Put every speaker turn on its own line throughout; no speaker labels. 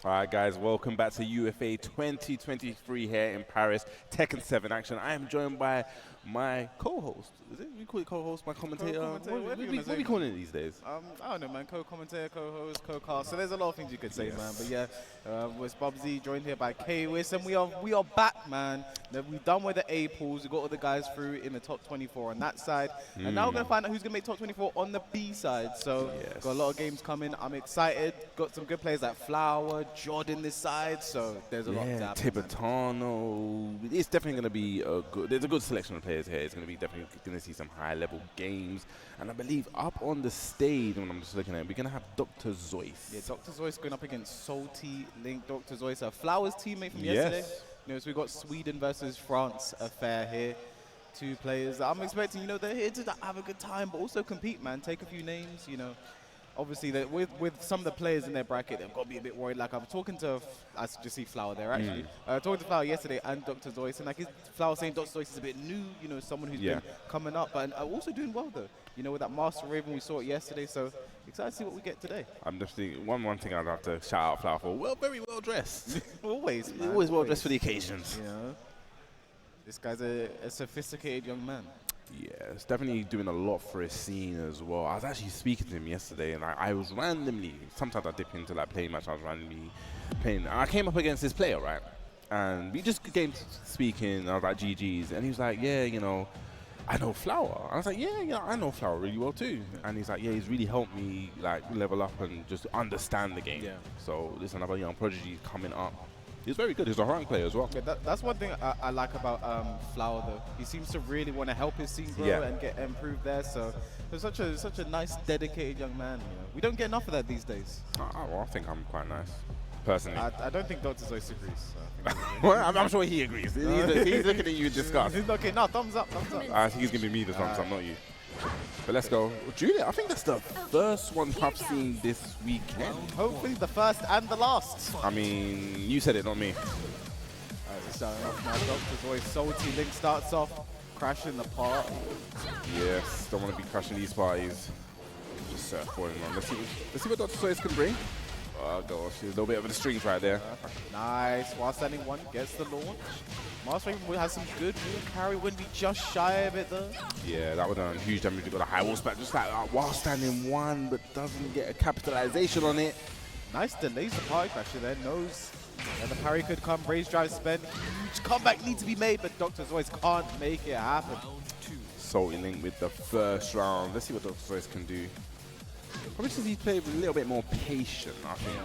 All right, guys, welcome back to UFA 2023 here in Paris. Tekken 7 action. I am joined by my co-host. Is it? We call it co-host, my commentator. What are we calling it these days?
I don't know, man. Co-commentator, co-host, co-cast. So there's a lot of things you could say, man. But yeah, with Bubsy joined here by K-Wiz, and we are back, man. We've done with the A pools. We got all the guys through in the top 24 on that side, and now we're gonna find out who's gonna make top 24 on the B side. So got a lot of games coming. I'm excited. Got some good players like Flower, Jodd in this side. So there's a lot to happen.
Tibetano. It's definitely gonna be a good. There's a good selection of players here. It's going to be definitely going to see some high-level games, and I believe up on the stage when I'm just looking at it, we're going to have Drzoice.
Yeah, Drzoice going up against SaltyLink. Drzoice, a Flowers teammate from yesterday. You know, so we got Sweden versus France affair here. Two players. I'm expecting, you know, they're here to have a good time, but also compete, man. Take a few names, you know. Obviously, with some of the players in their bracket, they've got to be a bit worried. Like, I'm talking to, I just see Flower there, actually. Talking to Flower yesterday and Drzoice, and like, Flower saying Drzoice is a bit new, you know, someone who's been coming up, but also doing well, though. You know, with that Master Raven, we saw it yesterday, so excited to see what we get today.
I'm definitely, one thing I'd have to shout out Flower for, well, very well dressed.
Always, man.
Always well dressed for the occasions.
You know, this guy's a sophisticated young man.
Yeah, it's definitely doing a lot for his scene as well. I was actually speaking to him yesterday, and I was randomly, sometimes I dip into like playing match, I was randomly playing, and I came up against this player, right? And we just came speaking, I was like, GG's, and he was like, yeah, you know, I know Flower. I was like, yeah, I know Flower really well too. And he's like, yeah, he's really helped me like level up and just understand the game. Yeah. So there's another young prodigy coming up. He's very good. He's a rank player as well.
Yeah, that's one thing I like about Flower, though. He seems to really want to help his scene grow and get improved there. So he's such a nice, dedicated young man. You know, we don't get enough of that these days.
Well, I think I'm quite nice, personally.
I don't think Drzoice agrees. So
well, I'm sure he agrees. He's looking at you in disgust.
He's looking. No, thumbs up, thumbs up.
I think he's giving me the thumbs up, not you. But let's go. Julia, I think that's the first one I've seen this weekend.
Hopefully the first and the last.
I mean, you said it, not me.
Starting off now, Drzoice. SaltyLink starts off crashing the party.
Yes, don't want to be crashing these parties. Just falling on. Let's see what Drzoice can bring. Oh gosh, there's a little bit of the strings right there.
Nice. While standing one gets the launch. Master Raven has some good wall carry, wouldn't be just shy of it though. Yeah,
that would have done huge damage. Got a high wall spat just like while standing one, but doesn't get a capitalization on it.
Nice delays the party crasher there. Knows that the parry could come. Raise drive spend. Huge comeback needs to be made, but Drzoice can't make it happen.
SaltyLink with the first round. Let's see what Drzoice can do. Probably just he's played with a little bit more patient, I think.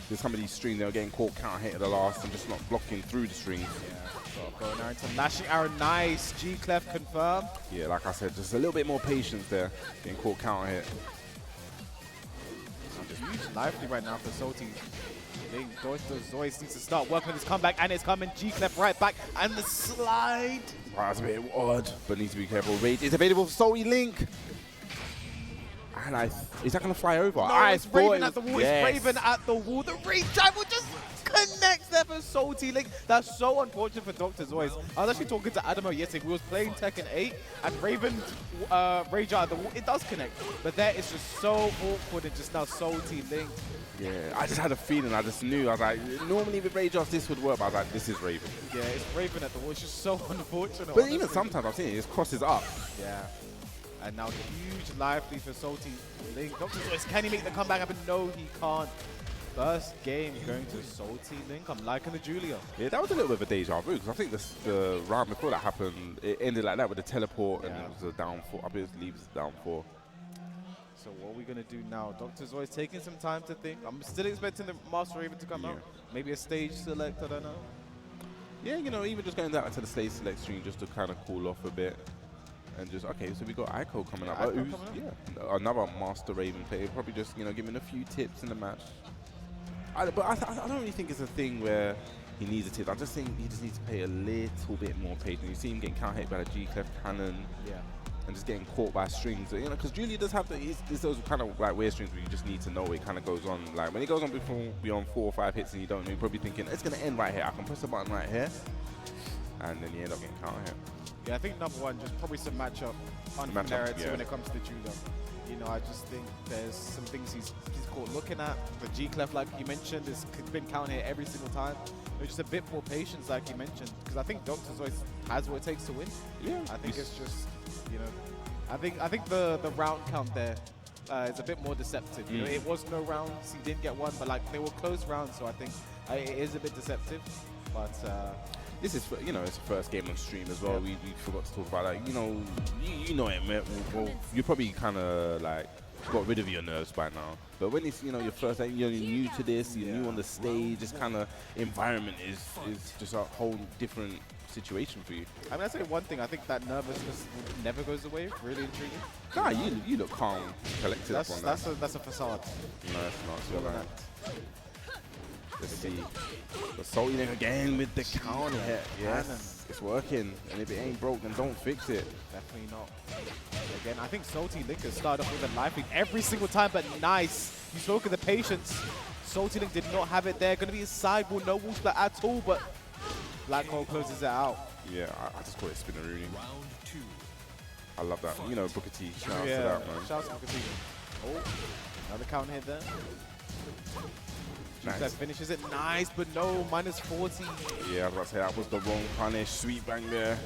There's some of these strings that are getting caught counter hit at the last and just not blocking through the strings.
Going out into lashing arrow, nice. G clef confirmed.
Yeah, like I said, just a little bit more patience there, getting caught counter hit.
Huge lively right now for SaltyLink. Drzoice needs to start working on his comeback, and it's coming. G clef right back, and the slide.
Wow, that's a bit odd, but needs to be careful. Rage is available for SaltyLink. And is that going to fly over?
No, it's Raven at the wall. It's Raven at the wall. The rage drive will just connect there for SaltyLink. That's so unfortunate for Drzoice. I was actually talking to Adamo yesterday. We was playing Tekken 8, and Raven rage out at the wall. It does connect, but there it's just so awkward and just now SaltyLink.
Yeah, I just had a feeling. I just knew. I was like, normally with rage off this would work, but I was like, this is Raven.
Yeah, it's Raven at the wall. It's just so unfortunate.
But honestly, even sometimes I've seen it. It crosses up.
Yeah. And now huge lively for SaltyLink. Drzoice, can he make the comeback happen? No, he can't. First game going to SaltyLink. I'm liking the Julia.
Yeah, that was a little bit of a deja vu, because I think the round before that happened, it ended like that with a teleport, and it was a down 4. I believe it's down 4.
So what are we going to do now? Drzoice taking some time to think. I'm still expecting the Master Raven to come out. Maybe a stage select, I don't know.
Yeah, you know, even just going down to the stage select stream just to kind of cool off a bit. And just, okay, so we got Aiko coming up. Another Master Raven player. Probably just, you know, giving a few tips in the match. But I don't really think it's a thing where he needs a tip. I just think he just needs to play a little bit more patient. You see him getting counter hit by the G clef cannon. And just getting caught by strings. You know, because Julia does have those kind of like weird strings where you just need to know it kind of goes on. Like when it goes on beyond 4 or 5 hits and you don't know, you're probably thinking, it's going to end right here. I can press the button right here. And then you end up getting counter hit.
Yeah, I think number one, just probably some matchup unfamiliarity when it comes to Julia. You know, I just think there's some things he's caught looking at. The G-Clef, like you mentioned, has been counting it every single time. There's just a bit more patience, like you mentioned, because I think Drzoice has what it takes to win.
Yeah.
I think it's just, you know, I think the round count there is a bit more deceptive. You know, it was no rounds, he didn't get one, but like they were close rounds, so I think it is a bit deceptive. But
this is, you know, it's the first game on stream as well. We forgot to talk about that. You know, you know it, man. Well, you're probably kind of like got rid of your nerves by now. But when it's, you know, your first time, you're new to this, you're new on the stage, this kind of environment is just a whole different situation for you.
I mean, I say one thing, I think that nervousness never goes away, really and truly.
Nah, you look calm, collected
That's
up on that.
that's a facade.
No, it's not. You're right. Let's see. The SaltyLink again with the counter hit. Yes, it's working. And if it ain't broke, then don't fix it.
Definitely not. Again, I think SaltyLink has started off with a life lead every single time, but nice. You spoke of the patience. SaltyLink did not have it there. Going to be a sidewall, no wall split at all, but Black Hole closes it out.
Yeah, I just call it Spinneroonie. I love that. You know, Booker T. Shout out to that, man.
Shout out to Booker T. Oh, another counter hit there.
Nice.
That finishes it nice, but no, minus 40.
Yeah, I was about to say that was the wrong punish. Sweet bang there.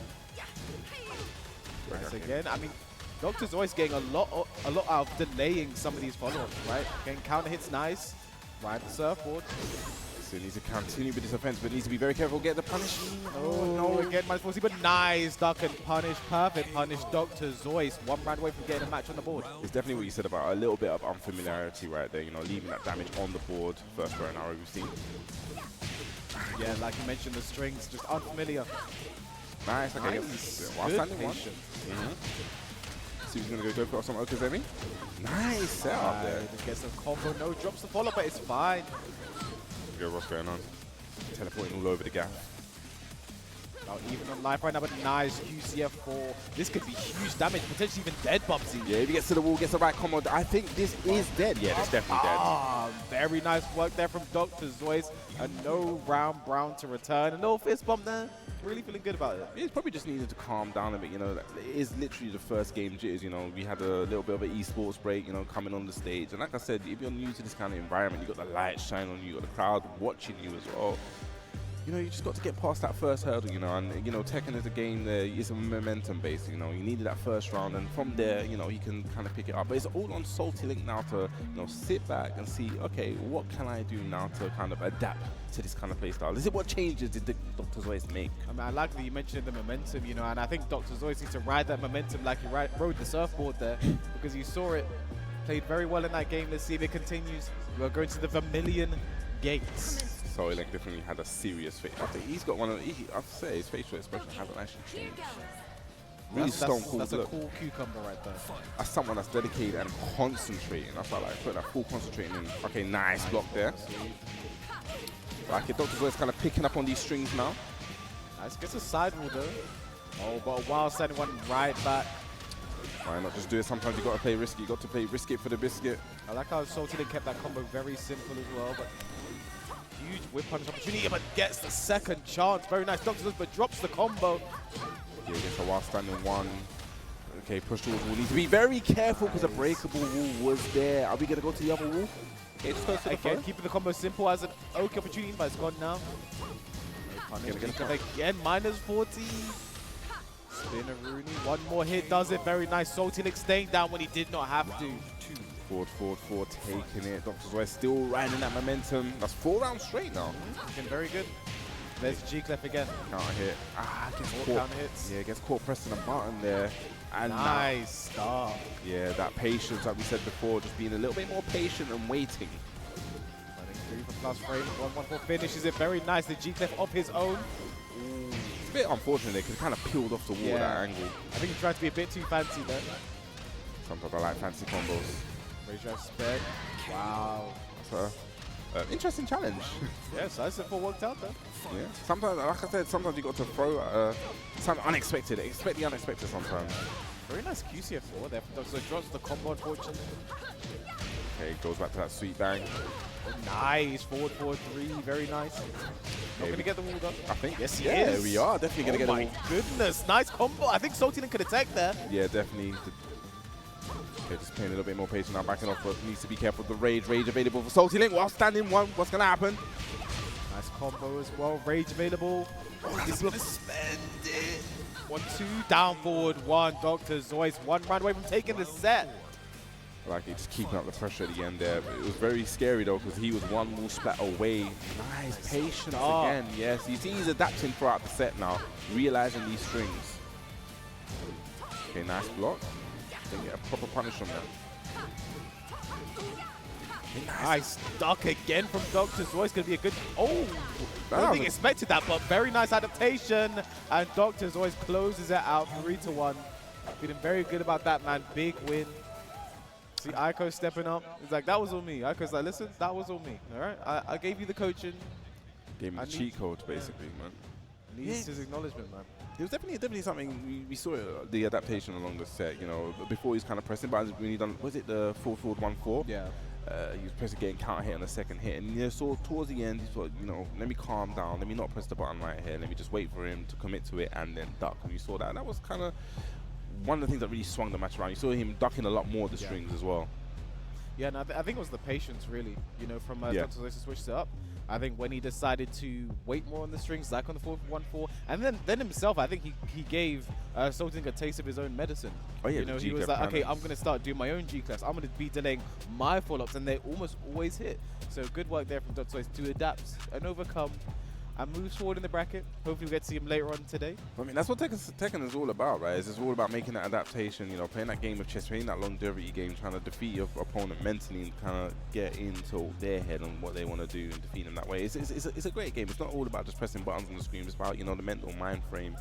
Nice again. I mean, Drzoice getting a lot out of delaying some of these follow-ups, right? Getting counter hits nice. Right the surfboard.
So he needs to continue with this offense, but needs to be very careful. Get the punish.
Oh no, again minus 40, but nice duck and punish. Perfect punish. Drzoice 1 round away from getting a match on the board.
It's definitely what you said about a little bit of unfamiliarity right there. You know, leaving that damage on the board. First throw and arrow we've seen.
Yeah, like you mentioned, the strings just unfamiliar.
Nice. Okay.
Nice.
While
Good
standing one. See who's going to go for some Okazemi. Nice setup there.
Just gets a combo, no drops the follow, but it's fine.
Yo, what's going on? Teleporting all over the gap.
Now even on life right now, but nice QCF4. This could be huge damage, potentially even dead, Bubsy.
Yeah, if he gets to the wall, gets the right combo. I think this is dead. Yeah, it's definitely dead.
Very nice work there from Drzoice. And no round brown to return. A no fist bump there. Really feeling good about it.
He's probably just needed to calm down a bit, you know. It is literally the first game jitters, you know. We had a little bit of an esports break, you know, coming on the stage. And like I said, if you're new to this kind of environment, you got the light shine on you, you got the crowd watching you as well. You know, you just got to get past that first hurdle, you know, and, you know, Tekken is a game that is a momentum based, you know, you needed that first round, and from there, you know, he can kind of pick it up. But it's all on SaltyLink now to, you know, sit back and see, okay, what can I do now to kind of adapt to this kind of play style? Is it what changes did Drzoice make?
I mean, I like that you mentioned the momentum, you know, and I think Drzoice needs to ride that momentum like he rode the surfboard there, because you saw it, played very well in that game. Let's see if it continues. We're going to the Vermilion Gates.
SaltyLink definitely had a serious face. I think he's got one of the, I'd say his facial expression hasn't actually changed. Really stone cool.
That's a cool cucumber right there.
As someone that's dedicated and concentrating, I felt like putting that full concentrating in. Okay, nice block there. Like it, Drzoice kind of picking up on these strings now.
Nice, gets a sidewall though. Oh, but a wild side one right back.
Why not just do it? Sometimes you got to play risky. You got to play risky for the biscuit.
I like how SaltyLink kept that combo very simple as well, but huge whip punish opportunity, but gets the second chance. Very nice, Drzoice, but drops the combo.
Yeah, gets a wild standing one. Okay, push towards wall. Need to be very careful because a breakable wall was there. Are we going to go to the other wall? Okay, just goes to the front.
Keeping the combo simple as an okay opportunity, but it's gone now. Again, minus 40. Spinneroonie. One more hit does it. Very nice. SaltyLink staying down when he did not have to.
Forward, taking it. Drzoice still riding that momentum. That's 4 rounds straight now.
Looking very good. There's G-Clef again.
Counter hit. Gets caught.
Counter hits.
Yeah, gets caught pressing the button there. And
nice start.
Yeah, that patience, like we said before, just being a little bit more patient and waiting.
Running 3 for plus frame. 1-1-4 finishes it very nice. The G-Clef off his own.
It's a bit unfortunate because it kind of peeled off the wall that angle.
I think he tried to be a bit too fancy there.
Sometimes I like fancy combos.
Raise drive spec. Wow.
That's an interesting challenge.
Yeah, so that's it for worked out though.
Yeah. Sometimes, like I said, sometimes you got to throw something unexpected. Expect the unexpected sometimes.
Very nice QCF4 there. So drops the combo, unfortunately.
Okay, goes back to that sweet bang.
Oh, nice. Forward 3. Very nice. Not going to get the wall done.
I think.
Yes, he is.
Yeah, we are definitely going to get the wall.
Oh my goodness. Nice combo. I think SaltyLink could attack there.
Yeah, definitely. Okay, just playing a little bit more patient now, backing off, but needs to be careful of the rage. Rage available for SaltyLink while standing one. What's going to happen?
Nice combo as well. Rage available. Oh, he's going to spend it. 1-2, down forward 1. Dr. Drzoice, 1 round away from taking the set.
Like, he's just keeping up the pressure at the end there. It was very scary, though, because he was 1 more splat away. Nice patience again. Yes, you see he's adapting throughout the set now, realizing these strings. Okay, nice block. Didn't get a proper punish on that.
Nice duck again from Dr. Drzoice. Going to be a good... Oh! I don't think expected that, but very nice adaptation. And Dr. Drzoice closes it out 3-1. Feeling very good about that, man. Big win. See Aiko stepping up. He's like, that was all me. Aiko's like, listen, that was all me. All right? I gave you the coaching.
Gave him the cheat code, basically, man.
Needs his acknowledgement, man.
It was definitely something we saw the adaptation along the set, you know, before he's kind of pressing, but when he done, was it the forward 1-4?
Yeah.
He was pressing, getting counter hit on the second hit, and you know, so towards the end, he thought, you know, let me calm down, let me not press the button right here, let me just wait for him to commit to it and then duck. And you saw that, and that was kind of one of the things that really swung the match around. You saw him ducking a lot more of the strings as well.
Yeah, and I think it was the patience, really, you know, from Dr. Drzoice to switch it up. I think when he decided to wait more on the strings, like on the 1-4, and then himself, I think he gave SaltyLink a taste of his own medicine. Oh yeah, you know, he was like, okay, I'm gonna start doing my own G-class. I'm gonna be delaying my follow-ups, and they almost always hit. So good work there from Dr. Drzoice to adapt and overcome and move forward in the bracket. Hopefully we get to see him later on today.
I mean, that's what Tekken is all about, right? It's all about making that adaptation, you know, playing that game of chess, playing that longevity game, trying to defeat your opponent mentally and kind of get into their head on what they want to do and defeat them that way. It's a great game. It's not all about just pressing buttons on the screen. It's about, you know, the mental mind frame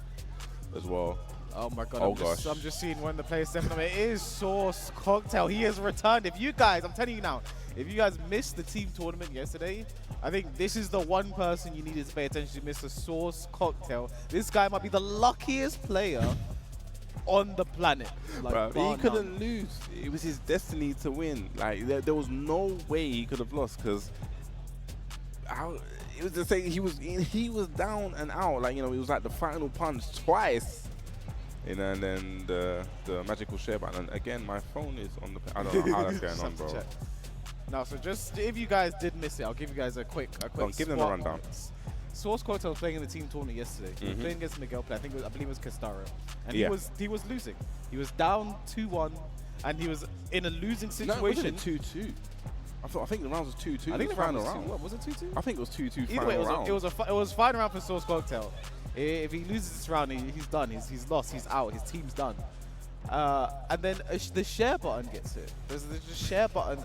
as well.
Oh my god, I'm just seeing one of the players stepping up. It is Sauce Cocktail. He has returned. If you guys, I'm telling you now, if you guys missed the team tournament yesterday, I think this is the one person you needed to pay attention to, Mr. Sauce Cocktail. This guy might be the luckiest player on the planet. Like,
he couldn't lose. It was his destiny to win. Like, there was no way he could have lost, because it was the same. He was down and out. Like, you know, it was like the final punch twice. You know, and then the magical share button. And again, my phone is on the... I don't know how that's going on, bro.
No, so just if you guys did miss it, I'll give you guys a quick
give them a rundown.
Sauce Cocktail was playing in the team tournament yesterday. He was playing against Miguel. I believe it was Castaro, and he was losing. He was down 2-1, and he was in a losing situation.
No, it wasn't 2-2. I think the round was 2-2.
I think the round was 2-1. Was it 2-2?
I think it was 2-2.
Either way, it was final round for Sauce Cocktail. If he loses this round, he's done. He's lost. He's out. His team's done. And then the share button gets hit. There's the share button.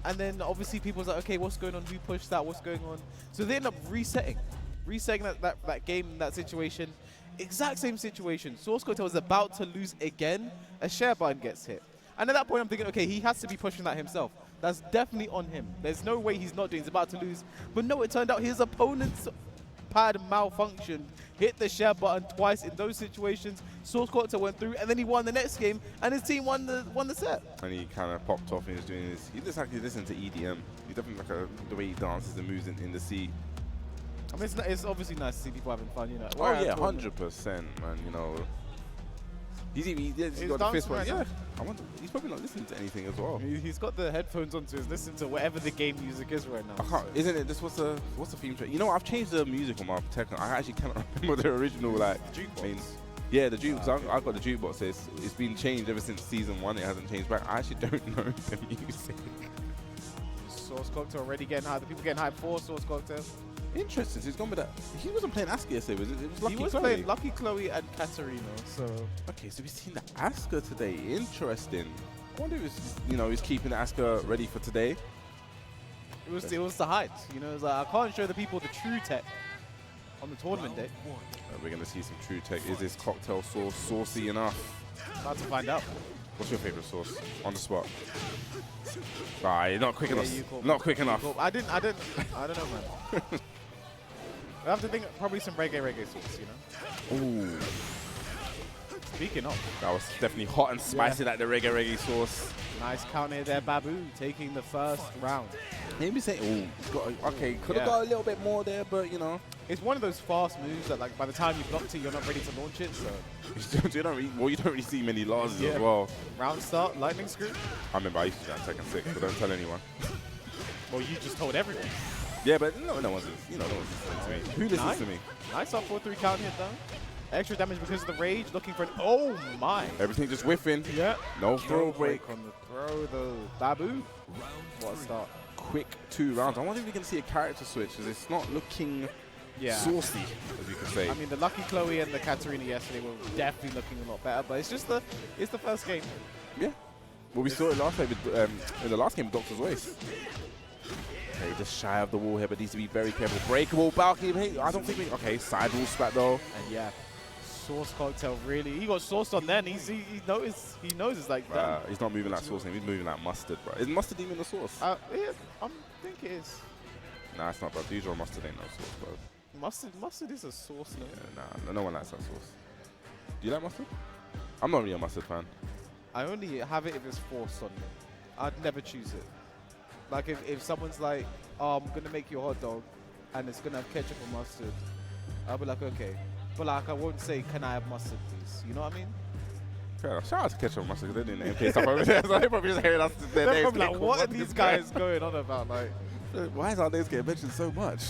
And then obviously people's like, okay, what's going on? Who pushed that? What's going on? So they end up resetting that game, that situation. Exact same situation. Sauce Cocktail was about to lose again. A share button gets hit. And at that point, I'm thinking, okay, he has to be pushing that himself. That's definitely on him. There's no way he's not doing. He's about to lose. But no, it turned out his opponent's pad malfunctioned, hit the share button twice in those situations. Sauce Cocktail went through, and then he won the next game, and his team won the set. And
he kind of popped off and he was doing this. He looks like he's listening to EDM. He definitely like the way he dances and moves in the seat.
I mean, it's obviously nice to see people having fun, you know.
Oh yeah, 100%, man. You know, he's got the fist one. Yeah, he's probably not listening to anything as well.
He's got the headphones on, so he's listening to whatever the game music is right now.
Isn't it? This what's the theme track? You know, I've changed the music on my Tekken. I actually cannot remember the original
jukebox.
Yeah, the jukebox. I've got the jukebox. It's been changed ever since season 1. It hasn't changed back. I actually don't know the music.
Sauce Cocktail already getting hyped. The people getting hyped for Sauce Cocktail.
Interesting. So he's gone with that. He wasn't playing Asuka yesterday, was it? It was Lucky Chloe.
He was playing Lucky Chloe and Katarina. So
okay, so we've seen the Asuka today. Interesting. I wonder if he's keeping Asuka ready for today.
It was the height. You know, it was like, I can't show the people the true tech on the tournament day.
We're gonna see some true tech. Is this cocktail sauce saucy enough?
About to find out.
What's your favorite sauce? On the spot. Right, not quick enough. Not quick enough.
I don't know, man. I have to think probably some reggae sauce, you know?
Ooh.
Speaking of.
That was definitely hot and spicy, like the reggae sauce.
Nice counter there, Babou, taking the first round.
Maybe say, okay, could have got a little bit more there, but, you know.
It's one of those fast moves that, like, by the time you blocked it, you're not ready to launch it. So
you don't really see many Larses as well.
Round start, lightning screw.
I remember I used to do that in Tekken 6, but don't tell anyone.
Well, you just told everyone.
Yeah, but no one's no one's listening to me. Who listens to me?
Nice up 4-3 count hit though. Extra damage because of the rage. Looking for an oh my.
Everything just whiffing.
Yeah.
No throw break
on the throw though. Babou. What a start.
Quick 2 rounds. I wonder if we can see a character switch because it's not looking saucy, as you could say.
I mean, the Lucky Chloe and the Katarina yesterday were definitely looking a lot better, but it's just the first game.
Yeah. Well, we saw it last time with, in the last game with Drzoice. Okay, just shy of the wall here, but needs to be very careful. Breakable, bulky. Hey, I don't think we. Okay, side wall spat though.
And yeah, Sauce Cocktail really. He got sauced on then. He knows it's like that.
He's not moving like sauce, he's moving like mustard, bro. Is mustard even the sauce?
Yeah, I think it is.
Nah, it's not, bro. Usual mustard ain't no sauce, bro.
Mustard is a sauce, no?
Yeah, nah, no one likes that sauce. Do you like mustard? I'm not really a mustard fan.
I only have it if it's forced on me. I'd never choose it. Like if someone's like, oh, I'm gonna make you a hot dog, and it's gonna have ketchup or mustard, I'll be like, okay. But like I won't say, can I have mustard, please? You know what I mean?
Fair enough. Shout out to Ketchup and Mustard because they're doing name stuff over there. So they're probably just hearing us.
They're probably like, what are these guys going on about? Like,
why is our names getting mentioned so much?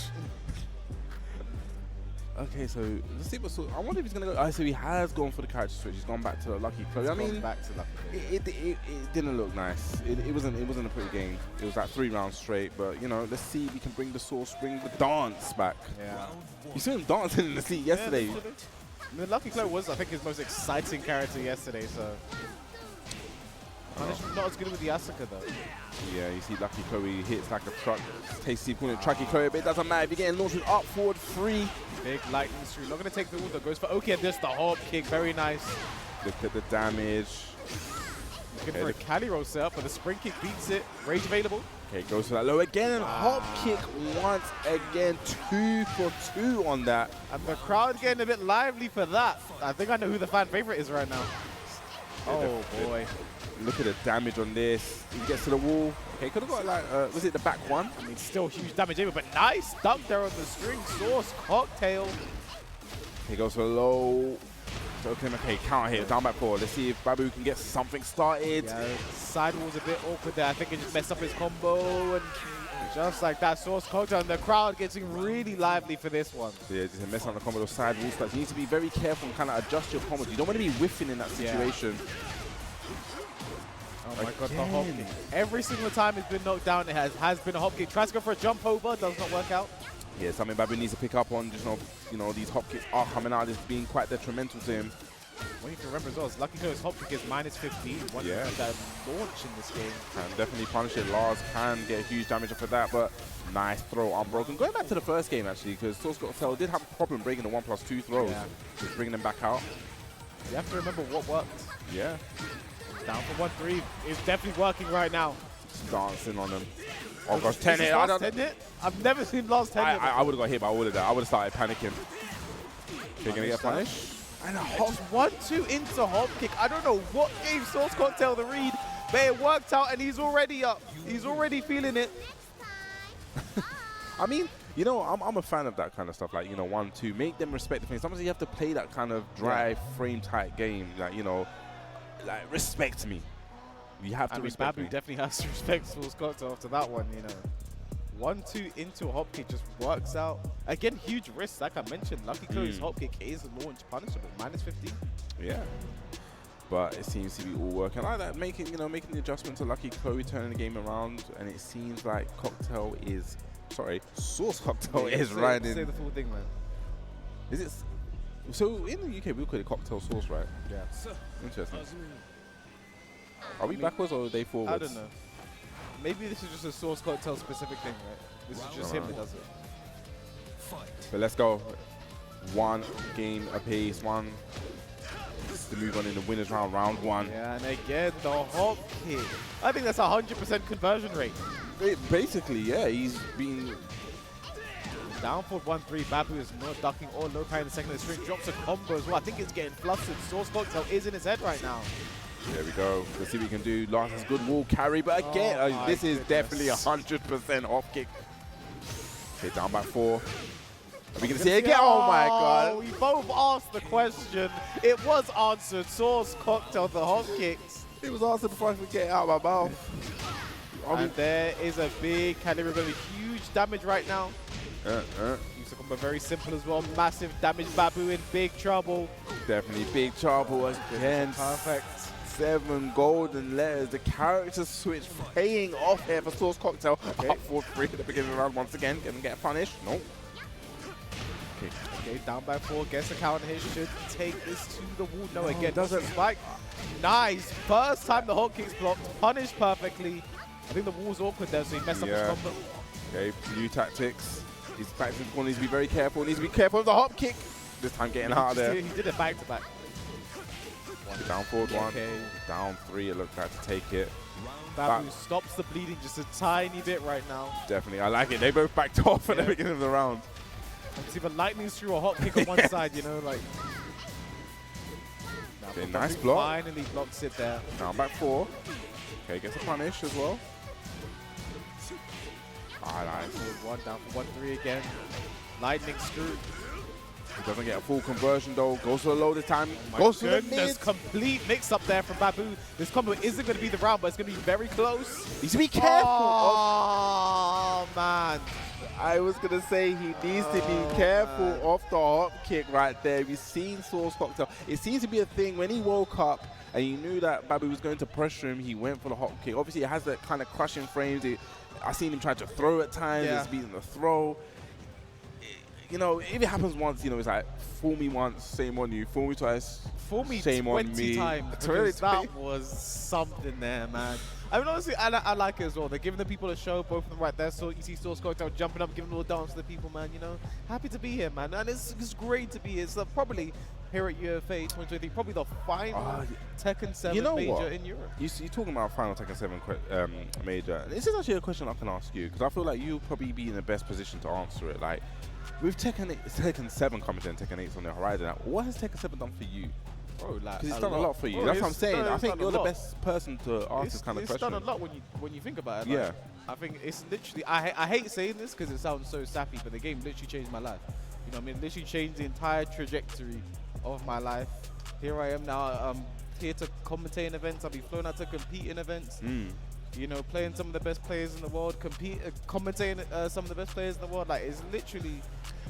Okay, so let's see what's. I wonder if he's gonna go. So he has gone for the character switch. He's gone back to Lucky Chloe. I mean,
back to Lucky.
It didn't look nice. It wasn't a pretty game. It was like 3 rounds straight. But you know, let's see if we can bring the sauce, bring the dance back.
Yeah.
You saw him dancing in the seat yesterday.
Yeah, I mean, Lucky Chloe was, I think, his most exciting character yesterday. So. Not as good with the Asuka though.
Yeah, you see Lucky Chloe hits like a truck. Tasty calling it Trucky Chloe, but it doesn't matter if you're getting launched with up, forward, 3.
Big lightning stream. Not going to take the order. Goes for okay, and just the hop kick. Very nice.
Look at the damage.
Looking for a Cali roll setup, but the spring kick beats it. Rage available.
Okay, goes for that low again, and hop kick once again. 2 for 2 on that.
And the crowd getting a bit lively for that. I think I know who the fan favorite is right now. Oh boy.
Look at the damage on this. He gets to the wall. Okay, could have got like, was it the back one?
I mean, still huge damage able, but nice duck there on the string. Sauce Cocktail.
He goes for low. Okay, counter hit, down back 4. Let's see if Babou can get something started.
Yeah, sidewall's a bit awkward there. I think it just messed up his combo. And just like that, Sauce Cocktail, and the crowd getting really lively for this one.
Yeah, just messing up the combo, those side wall spots. You need to be very careful and kind of adjust your combos. You don't want to be whiffing in that situation. Yeah.
Oh my god, the hop kick. Every single time it's been knocked down, it has been a hop kick. Tries to go for a jump over, does not work out.
Yeah, something Babou needs to pick up on. Just you know, these hop kicks are coming out. It's being quite detrimental to him.
What you can remember as well is Lucky Chloe's hop kick is -15. One that launch in this game.
Can definitely punish it. Lars can get huge damage off of that, but nice throw, unbroken. Going back to the first game actually, because Sauce Cocktail did have a problem breaking the 1+2 throws. Yeah. Just bringing them back out.
You have to remember what worked.
Yeah.
Down for 1-3. It's definitely working right now.
Dancing on them. Oh gosh, 10 hit.
I've never seen Lars 10 hit.
I would have got hit by all of that. I would have started panicking. They're going to get punished.
And a hop 1-2 into hop kick. I don't know what gave Sauce Cocktail the read, but it worked out and he's already up. He's already feeling it.
I mean, you know, I'm a fan of that kind of stuff. Like, you know, 1-2. Make them respect the thing. Sometimes you have to play that kind of dry, frame-tight game. Like, you know, like, respect me. You have to respect
Babou
me.
Definitely has to respect Sauce Cocktail after that one, you know. 1-2 into a hop kick just works out. Again, huge risk, like I mentioned. Lucky Chloe's hop kick is launch punishable, -15.
Yeah. But it seems to be all working. I like that, making the adjustment to Lucky Chloe, turning the game around, and it seems like Sauce Cocktail is riding.
Say the full thing, man.
Is it? So in the UK, we call it cocktail sauce, right?
Yeah.
Interesting. Are we backwards or are they forwards?
I don't know. Maybe this is just a Sauce Cocktail specific thing, right? This is just him that does it.
But let's go. 1 game apiece. One. This is the move on in the winners round, round 1.
Yeah, and again, the hop kick. I think that's 100% conversion rate.
Basically, yeah. He's been
down for 1-3. Babou is not ducking or low power in the second of the string. Drops a combo as well. I think it's getting flustered. Sauce Cocktail is in his head right now.
There we go. Let's see what we can do. Lars has good wall carry, but again, this is definitely 100% off kick. Okay, down by 4. Are we going to see it again? Oh my god.
We both asked the question. It was answered. Sauce cocktail the hot kicks.
It was answered before I could get it out of my mouth.
And there is a big caliber going to be huge damage right now. Use a combo very simple as well. Massive damage. Babou in big trouble.
Definitely big trouble again.
Perfect.
7 golden letters. The character switch paying off here for Sauce Cocktail.
Okay.
Up 4-3 at the beginning of the round once again. Gonna get punished. Nope.
Okay, down by 4. Guess the counter here should take this to the wall. No, again,
doesn't.
Spike. Nice. First time the hot kicks blocked. Punished perfectly. I think the wall's awkward there, so he messed up his combo.
Okay, new tactics. He's back to the corner. Needs to be very careful. Needs to be careful of the hop kick. This time getting out of there.
He did it back to back.
Down forward 1.
Okay.
Down 3. It looked like to take it.
Babou stops the bleeding just a tiny bit right now.
Definitely. I like it. They both backed off at the beginning of the round.
It's either lightning through or hot kick on one side, you know, like.
Okay, nice block.
Finally blocks it there.
Now back 4. Okay, gets a punish as well. Nice.
Forward 1, down for 1-3 again. Lightning screw.
He doesn't get a full conversion though. Goes for the low this time.
Oh
Goes for the mid.
Complete mix up there from Babou. This combo isn't going to be the round, but it's going to be very close.
Needs to be careful.
Oh, man.
I was going to say he needs to be careful of the hop kick right there. We've seen Sauce Cocktail. It seems to be a thing when he woke up and he knew that Babou was going to pressure him, he went for the hop kick. Obviously, it has that kind of crushing frames. I've seen him try to throw at times. It's beating the throw. You know, if it happens once, you know, it's like, fool me once, shame on you. Fool me twice,
fool me
shame on
20
me.
times. That was something there, man. I mean, honestly, I like it as well. They're giving the people a show, both of them right there. So you see Sauce Cocktail jumping up, giving a little dance to the people, man. You know, happy to be here, man. And it's great to be here. It's probably here at UFA 2023, probably the final Tekken 7 major in Europe.
You're talking about final Tekken 7 major. This is actually a question I can ask you, because I feel like you'll probably be in the best position to answer it. Like, with Tekken 7 coming to Tekken 8's on the horizon, what has Tekken 7 done for you? Because it's done a lot for you. That's what I'm saying. I think you're the best person to ask this kind of question.
It's done a lot when you think about it. Like, I think it's literally, I hate saying this because it sounds so sappy, but the game literally changed my life. You know what I mean? Literally changed the entire trajectory of my life. Here I am now. I'm here to commentate in events. I'll be flown out to compete in events. You know, playing some of the best players in the world, commentating some of the best players in the world. Like, it's literally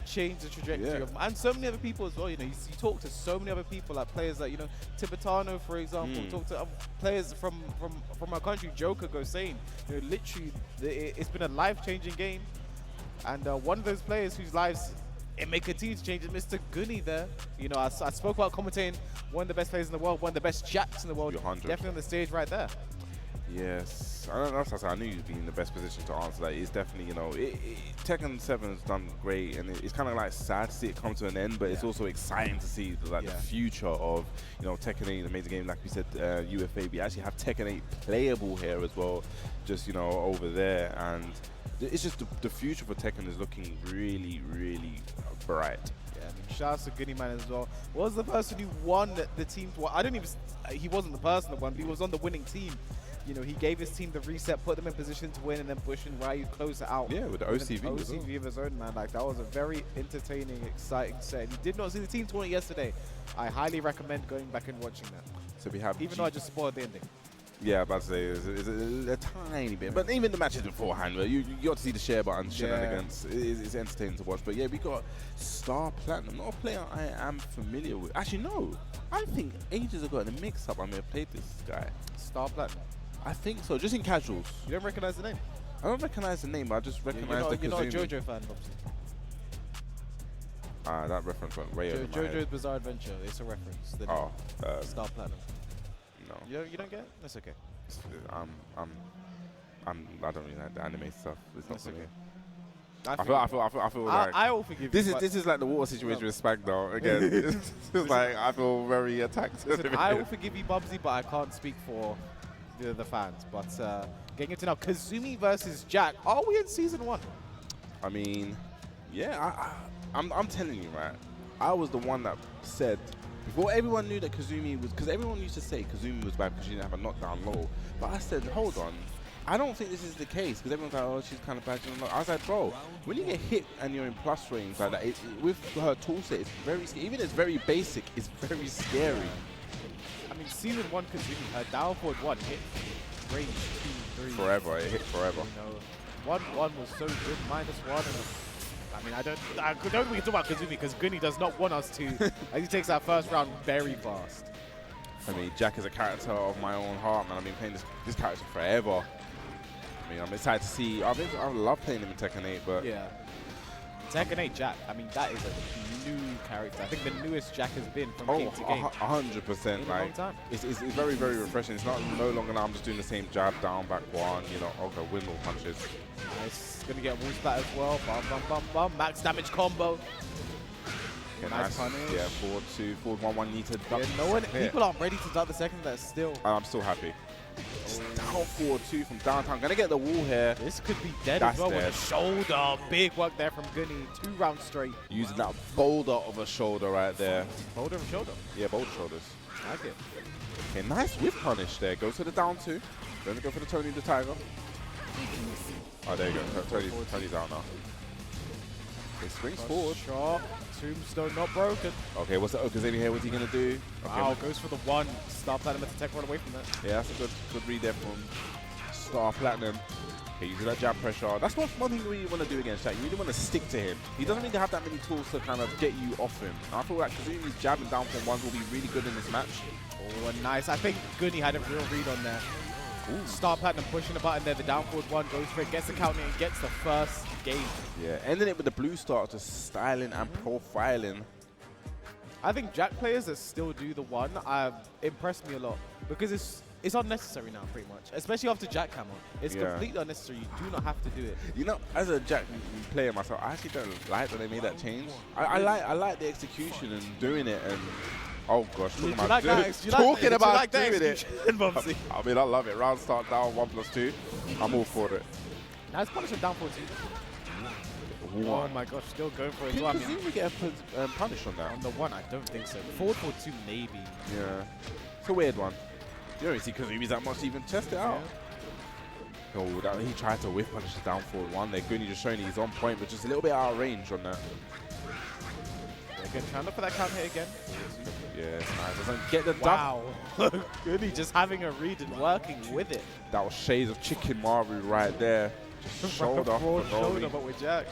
changed the trajectory of, and so many other people as well. You know, you talk to so many other people, like players like, you know, Tibetano, for example. Talk to players from our country. Joker goes saying, you know, literally, it's been a life-changing game. And one of those players whose lives it may continue to change is Mr. Gunny there. You know, I spoke about commentating one of the best players in the world, one of the best jacks in the world. Definitely on the stage right there.
Yes, I don't know. I knew you'd be in the best position to answer that. It's definitely, you know, Tekken 7 has done great, and it's kind of like sad to see it come to an end, but it's also exciting to see the future of, you know, Tekken 8, the major game. Like we said, UFA. We actually have Tekken 8 playable here as well, just, you know, over there, and it's just the future for Tekken is looking really, really bright.
Yeah, I mean, shout out to Goody Man as well. Was the person who won the team? I don't even. He wasn't the person that won, but he was on the winning team. You know, he gave his team the reset, put them in position to win, and then pushing Ryu close it out.
Yeah, with the OCV.
OCV of his own, man. Like, that was a very entertaining, exciting set. He did not see the team tournament yesterday. I highly recommend going back and watching that.
So we have,
even though I just spoiled the ending.
Yeah, about to say it's a tiny bit, but even the matches beforehand, where you got to see the share button shenanigans. It's entertaining to watch. But yeah, we got StarPlatinum, not a player I am familiar with. Actually, no, I think ages ago in the mix-up I may have played this guy.
StarPlatinum.
I think so, just in casuals.
You don't recognize the name?
I don't recognize the name, but I just recognize the Kazumi.
You're not a JoJo fan, obviously.
That reference went way over my head.
JoJo's Bizarre Adventure. It's a reference. StarPlatinum. No. You don't get it? That's okay.
I don't really like the anime stuff. It's not for me. I feel like
I will forgive
this
you.
This is like the water situation with SmackDown again. It's like I feel very attacked.
Listen, I will forgive you, Bubsy, but I can't speak for the fans. But getting into now, Kazumi versus Jack. Are we in season 1?
I mean, yeah. I'm telling you, right. I was the one that said before everyone knew that Kazumi was, because everyone used to say Kazumi was bad because she didn't have a knockdown low. But I said, hold on. I don't think this is the case because everyone's like, oh, she's kind of bad. I was like, bro, when you get hit and you're in plus range like that, with her toolset, it's very scary. Even it's very basic, it's very scary.
I mean, Season 1 Kazumi, her down forward 1 hit range 2, 3.
Forever, it hit forever.
You know, 1-1 was so good, -1. And I mean, I don't think we can talk about Kazumi because Guni does not want us to. As he takes that first round very fast.
I mean, Jack is a character of my own heart, man. I've been playing this character forever. I mean, I'm excited to see. I love playing him in Tekken 8, but
yeah, Tekken 8 Jack. I mean, that is a new character. I think the newest Jack has been from game to game.
100%.
In a long time.
It's very, very refreshing. It's no longer now I'm just doing the same jab, down, back one. You know, okay, windmill punches.
Nice. Gonna get wall splat as well. Bum, bum, bum, bum. Max damage combo.
Okay,
nice punish.
Yeah, forward 2, forward 1, 1 need to duck.
Yeah, people aren't ready to duck the second. That's still.
I'm still happy. Down forward 2 from downtown. Gonna get the wall here.
This could be dead as well with a shoulder. Big work there from Gunny. 2 rounds straight.
Using that boulder of a shoulder right there.
Boulder of a shoulder?
Yeah, boulder shoulders.
I like it.
Okay, nice whip punish there. Goes to the down 2. Gonna go for the Tony the Tiger. Oh, there you go. Tony's down now. Okay, swings forward.
Shot. Tombstone not broken.
Okay, what's the Okazemi here? What's he gonna do? Okay.
Wow, goes for the 1. StarPlatinum at the tech run away from that.
Yeah, that's a good read there from StarPlatinum. Okay, using that jab pressure. That's one thing you really want to do against Jack. You really want to stick to him. He doesn't need to have that many tools to kind of get you off him. And I feel like Kazumi's jab and down from 1s will be really good in this match.
Oh, nice. I think Gunny had a real read on there. StarPlatinum pushing the button there. The down forward 1 goes for it, gets the counter and gets the first game. Yeah,
ending it with the blue start, just styling and profiling.
I think Jack players that still do the 1 impressed me a lot because it's unnecessary now, pretty much. Especially after Jack came on. It's completely unnecessary. You do not have to do it.
You know, as a Jack player myself, I actually don't like that they made that change. I like the execution and doing it and. Oh gosh, talking about doing it. I mean, I love it. Round start down 1+2. I'm all for it.
Nice punish down for 2. Oh my gosh, still going for it.
Can Kazumi get a punish on that?
On the 1, I don't think so. Forward for 2, maybe.
Yeah, it's a weird one. You don't see Kazumi's that much to even test it out. Oh, he tried to whiff punish the down forward 1. They're Gunny just showing he's on point, but just a little bit out of range on that.
Again, trying to look for that count hit again.
Yeah, it's nice. Doesn't get the
wow. Gunny just having a read and working with it.
That was shades of Chicken Maru right there. Just shoulder.
Shoulder, but with Jack.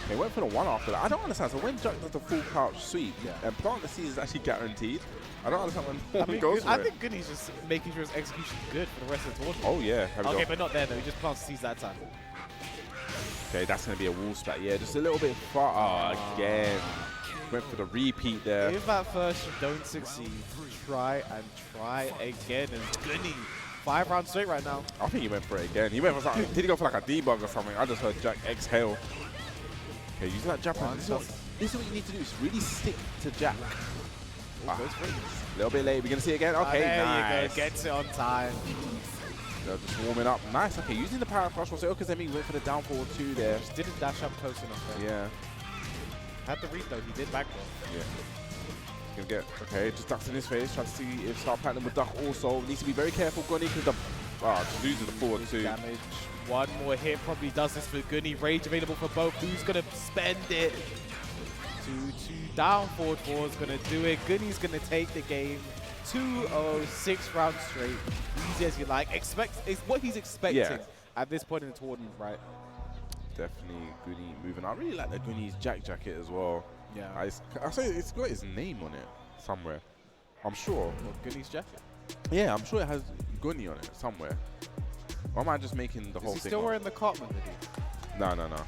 They went for the 1 after that. I don't understand. So when Jack does the full couch sweep, and plant the C is actually guaranteed. I don't understand when he goes for it.
I think Gunny's just making sure his execution is good for the rest of the tournament.
Oh yeah.
Okay, but not there though. He just plants C's that time.
Okay, that's going to be a wall spat. Yeah, just a little bit far. Again. Went for the repeat there.
If at first you don't succeed, try and try again. And Gunny, 5 rounds straight right now.
I think he went for it again. He went for something. Did he go for like a debug or something? I just heard Jack exhale. Okay, using that jab. This is what you need to do. Is really stick to Jack. A little bit late. We're going to see it again. Okay,
there
nice.
You go. Gets it on time.
They're just warming up. Nice. Okay, using the power crush. Also, Okazemi went for the down forward 2 there.
Just didn't dash up close enough there.
Yeah.
Had the read though, he did back though.
Yeah. He's gonna get, okay, just ducks in his face, trying to see if StarPlatinum would duck also. Needs to be very careful, Gunny, because just loses the forward 2.
Damage. 1 more hit probably does this for Gunny. Rage available for both. Who's gonna spend it? 2-2 down forward 4 is gonna do it. Gunny's gonna take the game. 2-0, 6 rounds straight. Easy as you like. It's what he's expecting at this point in the tournament, right?
Definitely Gunny moving. I really like the Gunny's Jack jacket as well.
Yeah.
I say it's got his name on it somewhere. I'm sure.
What, Gunny's jacket?
Yeah, I'm sure it has Gunny on it somewhere. Or am I just making the whole thing?
Is he still wearing the Cartman hoodie?
No.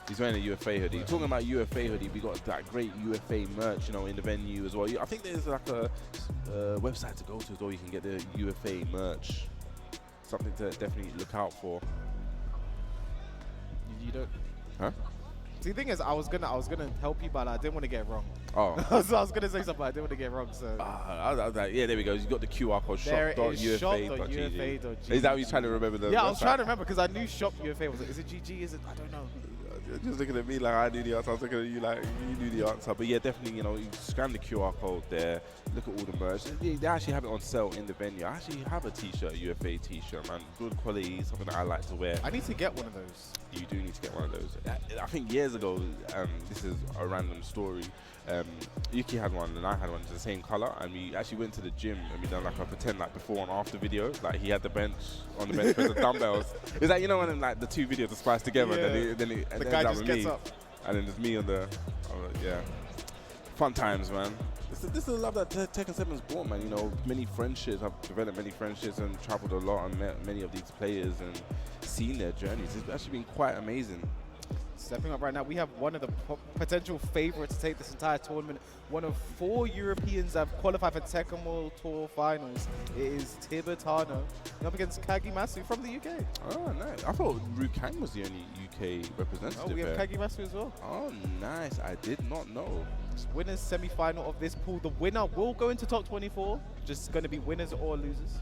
He's wearing a UFA hoodie. Talking about UFA hoodie, we got that great UFA merch, you know, in the venue as well. I think there's like a website to go to as well. You can get the UFA merch. Something to definitely look out for.
You don't.
Huh?
See, the thing is, I was gonna help you, but I didn't want to get it wrong.
Oh.
So I was gonna say something, but I didn't want to get it wrong. So.
I was like, yeah, there we go. You got the QR code. Shop.ufa.gg. Is that what you're trying to remember?
Yeah, I was trying to remember because I knew shop UFA was. Is it GG? Is it? I don't know.
just looking at me like I knew the answer. I was looking at you like you knew the answer. But yeah, definitely, you know, you scan the QR code there. Look at all the merch. They actually have it on sale in the venue. I actually have a t-shirt, a UFA t-shirt, man. Good quality, something that I like to wear.
I need to get one of those.
You do need to get one of those. I think years ago, this is a random story. Yuki had one and I had one, the same color, and we actually went to the gym and we done like a pretend like before and after video. Like he had the bench on the bench with the dumbbells. It's like, you know, when like the two videos are spliced together,
Yeah.
then
The guy just gets
me,
up.
and then there's me on the, yeah. Fun times, man. This is the love that Tekken 7's brought, man. You know, many friendships. I've developed many friendships and traveled a lot and met many of these players and seen their journeys. It's actually been quite amazing.
Stepping up right now, we have one of the potential favorites to take this entire tournament. One of 4 Europeans that have qualified for Tekken World Tour Finals. It is Tibetano up against Kagimasu from the UK.
Oh, nice. I thought Rukang was the only UK representative.
Oh, we have
there.
Kagimasu as well.
Oh, nice. I did not know.
Winners semi-final of this pool. The winner will go into top 24. Just going to be winners or losers.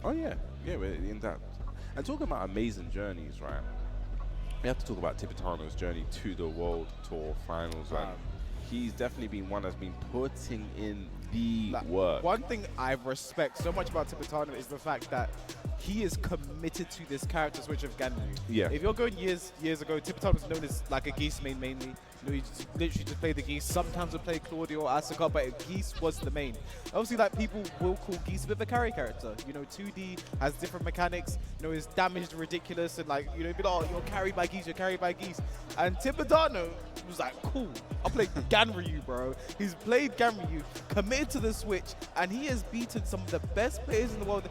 Oh, yeah. Yeah, we're in that. And talking about amazing journeys, right? We have to talk about Tibetano's journey to the World Tour Finals. He's definitely been one that's been putting in the work.
One thing I respect so much about Tibetano is the fact that he is committed to this character switch of Ganryu.
Yeah.
If you're going years ago, Tibetano was known as like a Geese main mainly. You know, he just literally just played the Geese. Sometimes would play Claudio or Asuka, but Geese was the main. Obviously, like people will call Geese a bit of a carry character. You know, 2D has different mechanics. You know, his damage is ridiculous, and like, you know, be like, oh, you're carried by Geese, you're carried by Geese. And Tibetano was like, cool, I'll play Ganryu, bro. He's played Ganryu, committed to the switch, and he has beaten some of the best players in the world.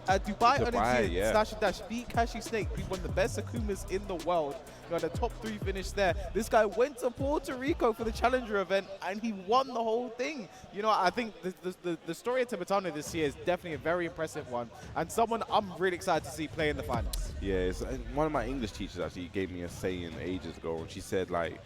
At Dubai Olympiad,
yeah.
Slash and Dash beat Kashi Snake, beat one of the best Akumas in the world. You know, the top 3 finish there. This guy went to Puerto Rico for the Challenger event and he won the whole thing. You know, I think the story of Tibetano this year is definitely a very impressive one and someone I'm really excited to see play in the finals.
Yeah, it's, one of my English teachers actually gave me a saying ages ago, and she said, like,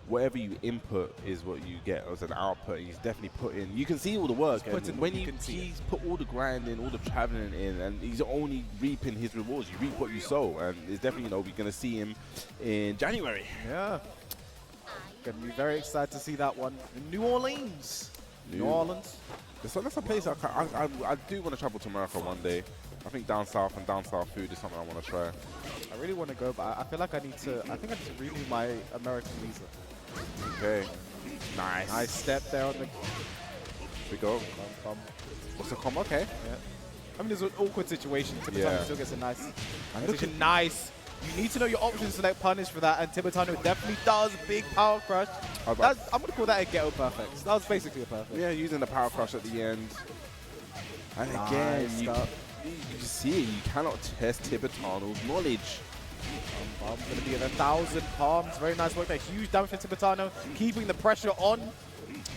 whatever you input is what you get as an output. He's definitely put in. You can see all the work. And when he's put all the grind in, all the traveling in, and he's only reaping his rewards. You reap what you sow, and it's definitely, you know, we're gonna see him in January.
Yeah, gonna be very excited to see that one in New Orleans. New Orleans.
So that's a place I do want to travel to America one day. I think down south and down south food is something I want to try.
I really want to go, but I feel like I think I need to renew my American visa.
Okay. Nice.
Nice step there on the...
Here we go. What's the combo? Okay.
Yeah. I mean, there's an awkward situation. Tibetano still gets a nice... Nice. You need to know your options to select punish for that, and Tibetano definitely does. Big power crush. I'm going to call that a ghetto perfect. That was basically a perfect.
Yeah, using the power crush at the end. And again, you see it. You cannot test Tibetano's knowledge.
Going to be at 1,000 palms. Very nice work there. Huge damage for Tibetano, keeping the pressure on.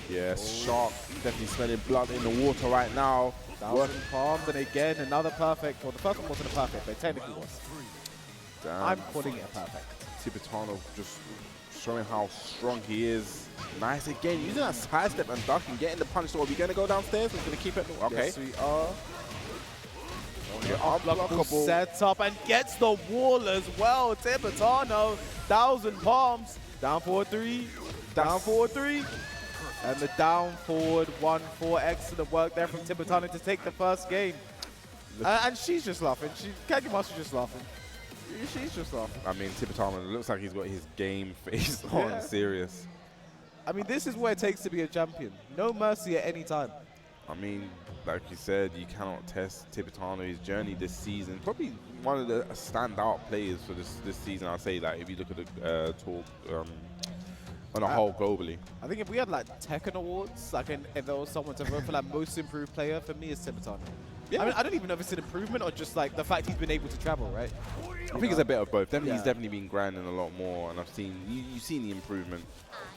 Yes, sharp. Definitely smelling blood in the water right now.
1,000 palms, and again, another perfect. Well, the first one wasn't a perfect, but it technically was.
Damn.
I'm calling it a perfect.
Tibetano just showing how strong he is. Nice again, using that side step and duck and getting the punish. So are we going to go downstairs? We're going to keep it? Okay.
Yes, we are.
Unblockable
sets up and gets the wall as well. Tibetano, 1,000 palms. Down forward 3. Down forward 3. And the down forward 1-4. Excellent work there from Tibetano to take the first game. And she's just laughing. Kagimasu just laughing. She's just laughing.
I mean, Tibetano looks like he's got his game face on, serious.
I mean, this is what it takes to be a champion. No mercy at any time.
I mean, like you said, you cannot test Tibetano, his journey this season. Probably one of the standout players for this season, I'd say, like, if you look at the talk on a whole globally.
I think if we had, like, Tekken Awards, like, if there was someone to vote for, like, most improved player, for me, it's Tibetano. Yeah. I mean, I don't even know if it's an improvement or just, like, the fact he's been able to travel, right?
I think it's a bit of both. He's definitely been grinding a lot more, and I've seen, you've seen the improvement.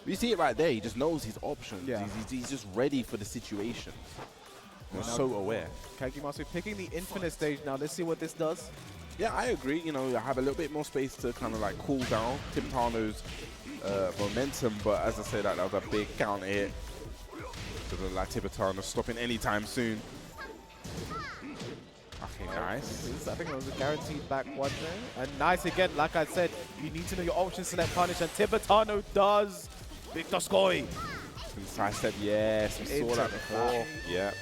You see it right there. He just knows his options. Yeah. He's just ready for the situation. He's so aware.
Kagimasu picking the infinite stage now. Let's see what this does.
Yeah, I agree. You know, I have a little bit more space to kind of like cool down Tibetano's momentum, but as I said, that was a big counter hit. Doesn't like Tibetano stopping anytime soon. Okay, nice.
I think it was a guaranteed back one there. And nice again, like I said, you need to know your options, select punish, and Tibetano does. Big Doskoy.
Some side step, yes, we saw that before. Yeah.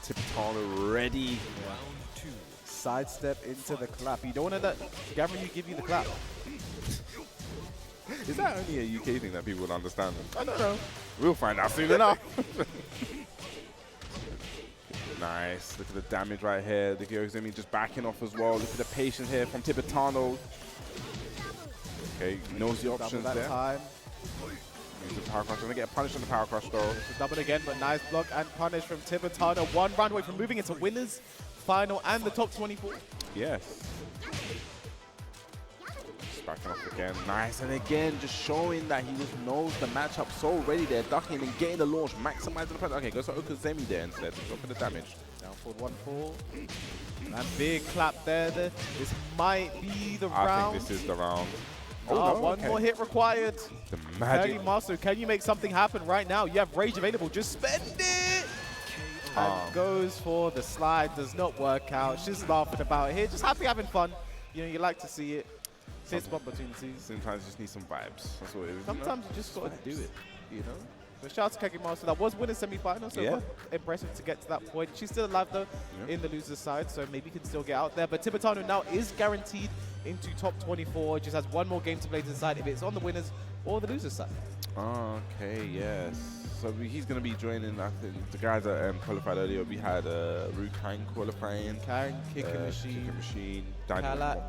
Tibetano ready.
Yeah. Sidestep into the clap. You don't want to let Ganryu give you the clap.
Is that only a UK thing that people would understand?
I don't know.
We'll find out soon enough. Nice. Look at the damage right here. The Kazumi just backing off as well. Look at the patience here from Tibetano. Okay, knows the options there.
Time.
Use the power crush. Gonna get punished on the power crush though.
It's a double again, but nice block and punish from Tibetano. One round away from moving into winners final and the top 24.
Yes. Just backing off again. Nice. And again, just showing that he just knows the matchup so ready there. Ducking and getting the launch, maximizing the pressure. Okay, goes for Okazemi there instead. Go for the damage.
Down forward 1-4. And big clap there. This might be the round.
I think this is the round.
Oh, no, one more hit required.
The magic.
Kagimasu, can you make something happen right now? You have rage available. Just spend it. And goes for the slide. Does not work out. She's laughing about it here. Just happy having fun. You know, you like to see it. Six opportunities.
Sometimes you just need some vibes. That's what it is.
Sometimes you just got to do it, you know? So shout out to Kagimasu. That was winning semi-final, so quite impressive to get to that point. She's still alive, though, in the loser's side, so maybe can still get out there. But Tibetano now is guaranteed into top 24. Just has one more game to play to decide if it's on the winners or the loser's side.
Okay, yes. So he's going to be joining, I think, the guys that qualified earlier. We had Rukang qualifying.
Kang, Kicking Machine,
Kalak,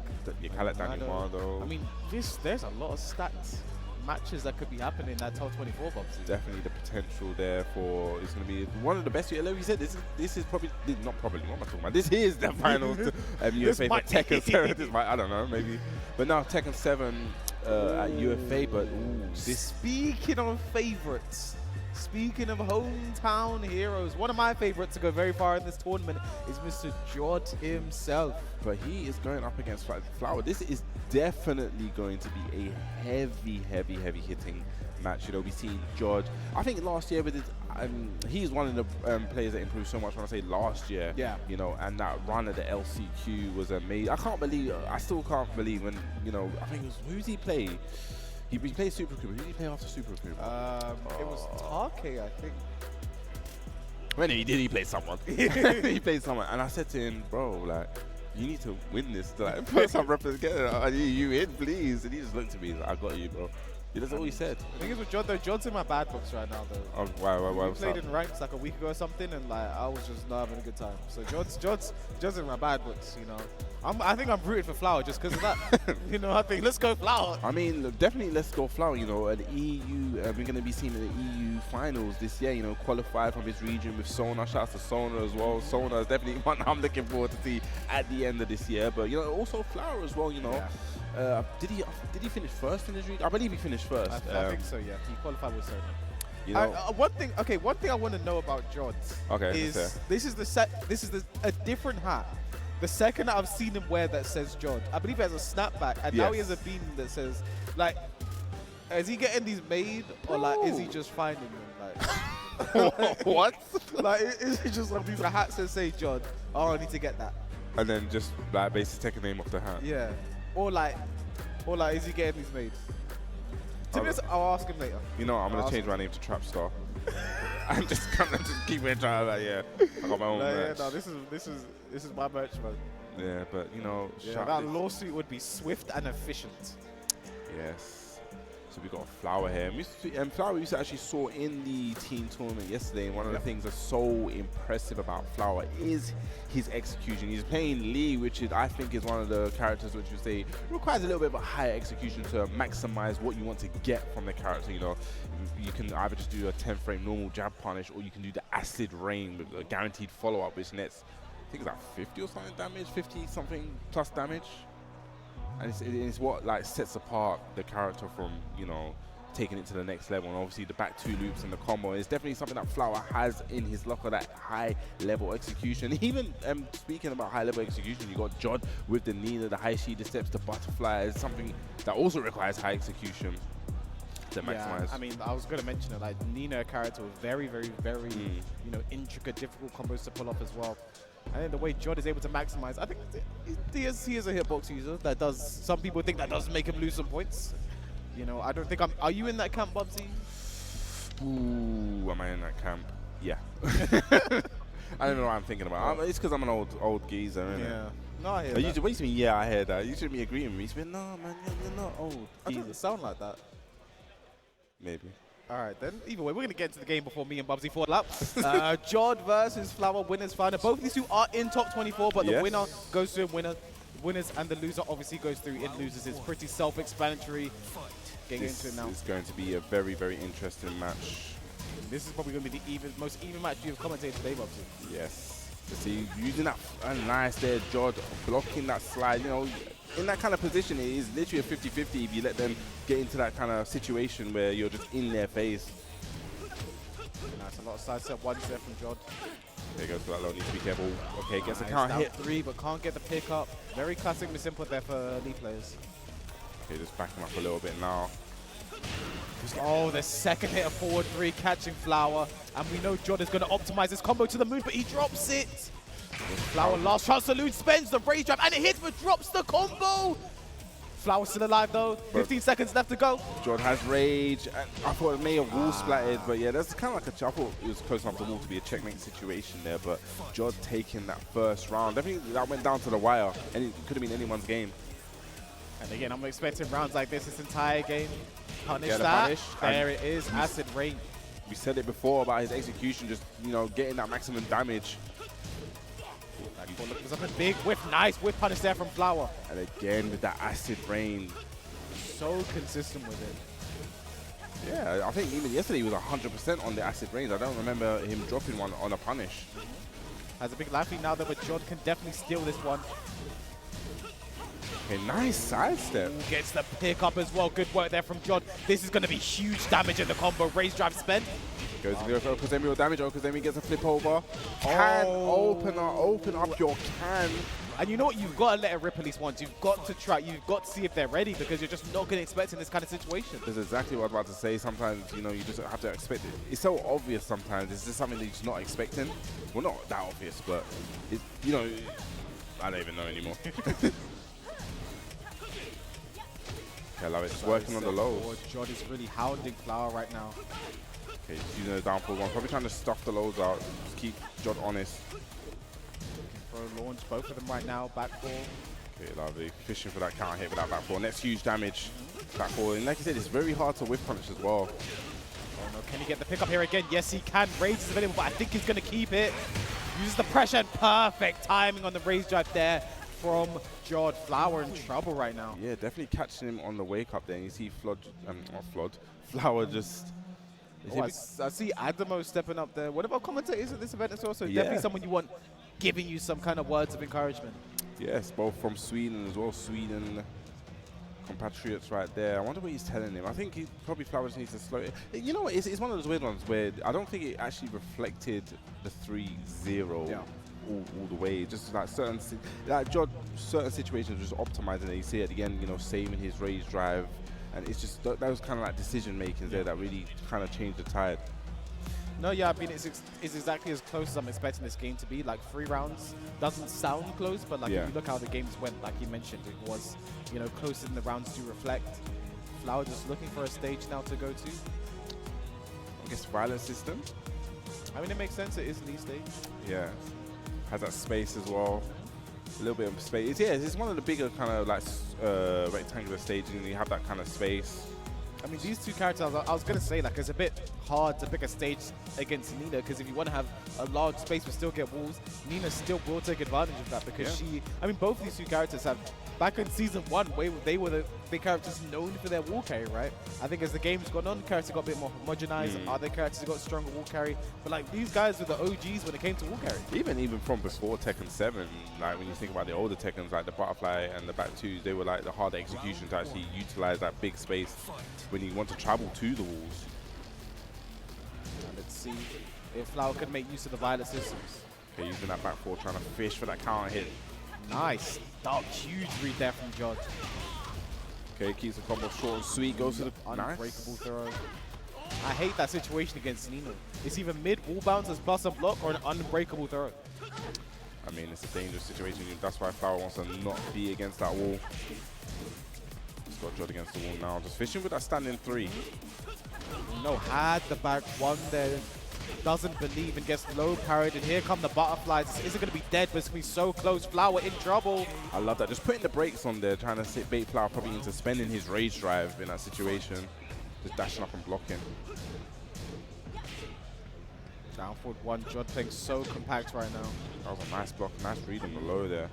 Daniel Mando.
I mean, there's a lot of stacked matches that could be happening in that top 24 box.
Definitely the potential there for it's going to be one of the best. Like we said, this is probably not probably. What am I talking about? This is the final UFA for Tekken 7. This might, I don't know, maybe. But now Tekken 7 at UFA. But
speaking of favorites. Speaking of hometown heroes, one of my favorites to go very far in this tournament is Mr. Jodd himself.
But he is going up against Flower. This is definitely going to be a heavy hitting match. You know, we've seen Jodd. I think last year with his, he's one of the players that improved so much when I say last year.
Yeah.
You know, and that run at the LCQ was amazing. I still can't believe when, you know, I think it was, who did he play? He played Super Cooper. Who did he play after Super Cooper?
It was Take, I think.
When he played someone. He played someone. And I said to him, bro, like, you need to win this. Like, put some representation. You in, please. And he just looked at me. He's like, I got you, bro. That's all he said.
The thing is with Jodd, though, Jodd's in my bad books right now, though.
Oh, why?
We played in ranks like a week ago or something, and like I was just not having a good time. So Jodd's in my bad books, you know. I think I'm rooting for Flower just because of that. You know, I think let's go Flower.
I mean, definitely let's go Flower. You know, at the EU, we're going to be seeing the EU finals this year. You know, qualified from his region with Sona. Shouts to Sona as well. Sona is definitely one I'm looking forward to see at the end of this year. But you know, also Flower as well. You know. Yeah. Did he finish first in his region? I believe he finished first.
I think so. Yeah, he qualified with Sona.
You know,
one thing I want to know about Jodd is this is a different hat. The second I've seen him wear that says Jodd, I believe he has a snapback, and now he has a beanie that says, like, is he getting these made, or like, is he just finding them? Like,
what?
Like, is it just like these hats that say Jodd? Oh, I need to get that.
And then just like basically take a name off the hat.
Yeah. Or like, is he getting these made? To be honest, I'll ask him later.
You know, I'm gonna change my name to Trapstar. I'm just gonna keep it trying. Like, I got my own merch.
Yeah, no, this is my merch, man.
Yeah, but you know,
that lawsuit would be swift and efficient.
Yes. So we got a Flower here. And Flower we actually saw in the team tournament yesterday. And one of the things that's so impressive about Flower is his execution. He's playing Lee, which is, I think, is one of the characters which you say requires a little bit of a higher execution to maximize what you want to get from the character. You know, you can either just do a 10 frame normal jab punish, or you can do the acid rain with a guaranteed follow up, which nets, I think it's like 50 or something damage, 50 something plus damage. And it's what like sets apart the character from, you know, taking it to the next level. And obviously the back two loops and the combo is definitely something that Flower has in his locker, that high level execution. Even speaking about high level execution, you got Jodd with the Nina, the high sheet, the steps, the butterfly is something that also requires high execution to maximize.
I mean, I was going to mention it, like Nina, a character with very, you know, intricate, difficult combos to pull off as well. And then the way Jodd is able to maximize, I think he is a hitbox user. That does. Some people think that does make him lose some points. You know, I don't think I'm. Are you in that camp, Bubsy?
Ooh, am I in that camp? Yeah. I don't know what I'm thinking about. It's because I'm an old geezer, isn't it?
Yeah. No, I hear
What
that.
do you mean? Yeah, I heard that. You shouldn't be agreeing with me. You should be, no, man, you're not old.
It doesn't sound like that.
Maybe.
All right, then. Either way, we're going to get into the game before me and Bubsy fall out. Jodd versus Flower, winners final. Both of these two are in top 24, but the winner goes to winners, and the loser obviously goes through in losers. It's pretty self-explanatory. Getting into it now.
This is going to be a very, very interesting match.
This is probably going to be the most even match you've commentated today, Bubsy.
Yes. To see using that nice there, Jodd blocking that slide. You know, in that kind of position, it is literally a 50-50 if you let them get into that kind of situation where you're just in their face.
Nice, a lot of side step ones there from Jodd.
There goes for that low, needs to be careful. Okay, gets a
Nice,
count
down
hit.
3, but can't get the pick up. Very classic misinput there for League players.
Okay, just back him up a little bit now.
Oh, the second hit of forward 3 catching Flower. And we know Jodd is going to optimize this combo to the moon, but he drops it. Flower, last chance to lose, spends the rage drive, and it hits but drops the combo. Flower still alive though. 15 seconds left to go.
Jodd has rage. And I thought it may have wall splattered, but yeah, that's kind of like I thought it was close enough to wall to be a checkmate situation there. But Jodd taking that first round, definitely that went down to the wire, and it could have been anyone's game.
And again, I'm expecting rounds like this entire game. Punish
Yeah, the
that.
punish.
There it is. Acid rain.
We said it before about his execution, just getting that maximum damage.
Look, there's a big whiff. Nice whiff punish there from Flower.
And again with that acid rain.
So consistent with it.
Yeah, I think even yesterday he was 100% on the acid rains. I don't remember him dropping one on a punish.
Has a big life lead now though, but Jodd can definitely steal this one.
Okay, nice sidestep.
Gets the pick up as well. Good work there from Jodd. This is going to be huge damage in the combo. Raise drive spent.
Goes to go for Kazumi damage. Kazumi gets a flip over. Can open up your can.
And you know what? You've got to let it rip at least once. You've got to try. You've got to see if they're ready because you're just not going to expect in this kind of situation.
That's exactly what I was about to say. Sometimes, you just have to expect it. It's so obvious sometimes. It's just something that you're just not expecting. Well, not that obvious, but, I don't even know anymore. I love it. Just working on the lows.
Jodd is really hounding Flower right now.
Okay, just using the downfall one. Probably trying to stuff the lows out. Just keep Jodd honest.
Looking for a launch. Both of them right now. Back four.
Okay, lovely. Fishing for that counter hit with that back four. Next huge damage. Back four. And like you said, it's very hard to whiff punish as well.
Oh no, can he get the pick up here again? Yes, he can. Rage is available, but I think he's going to keep it. Uses the pressure and perfect timing on the raise drive there from Jodd. Flower in trouble right now.
Yeah, definitely catching him on the wake up there. And you see Flower just...
I see Adamo stepping up there. What about commentators at this event as well? So definitely someone you want giving you some kind of words of encouragement.
Yes, both from Sweden as well. Sweden compatriots right there. I wonder what he's telling him. I think he probably Flowers needs to slow it. You know what? It's one of those weird ones where I don't think it actually reflected the 3-0 all the way. Just like Jodd, certain situations just optimizing it. You see it again, saving his rage drive. And it's just, that was kind of like decision making there that really kind of changed the tide.
No, yeah, I mean, it's exactly as close as I'm expecting this game to be. Like 3 rounds doesn't sound close, but like if you look how the games went, like you mentioned, it was, closer than the rounds do reflect. Flower just looking for a stage now to go to.
I guess violent system.
I mean, it makes sense. It is lead stage.
Yeah, has that space as well. A little bit of space. Yeah, it's one of the bigger kind of like rectangular stages, and you have that kind of space.
I mean, these two characters, I was going to say, like, it's a bit hard to pick a stage against Nina, because if you want to have a large space but still get walls, Nina still will take advantage of that, because both of these two characters have, back in Season 1, they were the characters known for their wall carry, right? I think as the game's gone on, characters got a bit more homogenized, other characters got stronger wall carry, but like, these guys were the OGs when it came to wall carry.
Even from before Tekken 7, like when you think about the older Tekkens, like the Butterfly and the Back 2s, they were like the harder execution to actually utilize that big space when you want to travel to the walls.
Let's see if Flower can make use of the violent systems.
Okay, using that back four, trying to fish for that counter hit.
Nice. Dark, huge read there from Jodd.
Okay, keeps the combo short and sweet, goes to the
unbreakable throw. I hate that situation against Nino. It's either mid wall bounces plus a block or an unbreakable throw.
I mean, it's a dangerous situation. That's why Flower wants to not be against that wall. He's got Jodd against the wall now. Just fishing with that standing 3.
No, had the back one there. Doesn't believe and gets low parried. And here come the butterflies. This isn't going to be dead, but it's going to be so close. Flower in trouble.
I love that. Just putting the brakes on there, trying to sit bait Flower probably into spending his rage drive in that situation. Just dashing up and blocking.
Down forward 1. Jodd playing so compact right now.
That was a nice block. Nice read on the low there.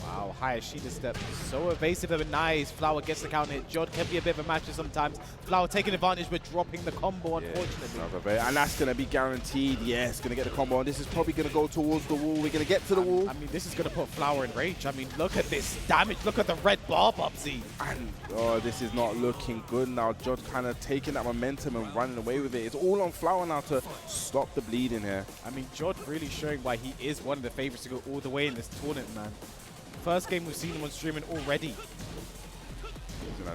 Wow, Hayashida step. So evasive and nice. Flower gets the counter hit. Jodd can be a bit of a matcher sometimes. Flower taking advantage but dropping the combo, unfortunately.
And that's going to be guaranteed. Yes, going to get the combo. And this is probably going to go towards the wall. We're going to get to the wall.
I mean, this is going to put Flower in rage. I mean, look at this damage. Look at the red bar, Bubsy.
And, oh, this is not looking good now. Jodd kind of taking that momentum and running away with it. It's all on Flower now to stop the bleeding here.
I mean, Jodd really showing why he is one of the favorites to go all the way in this tournament, man. First game we've seen him on streaming already.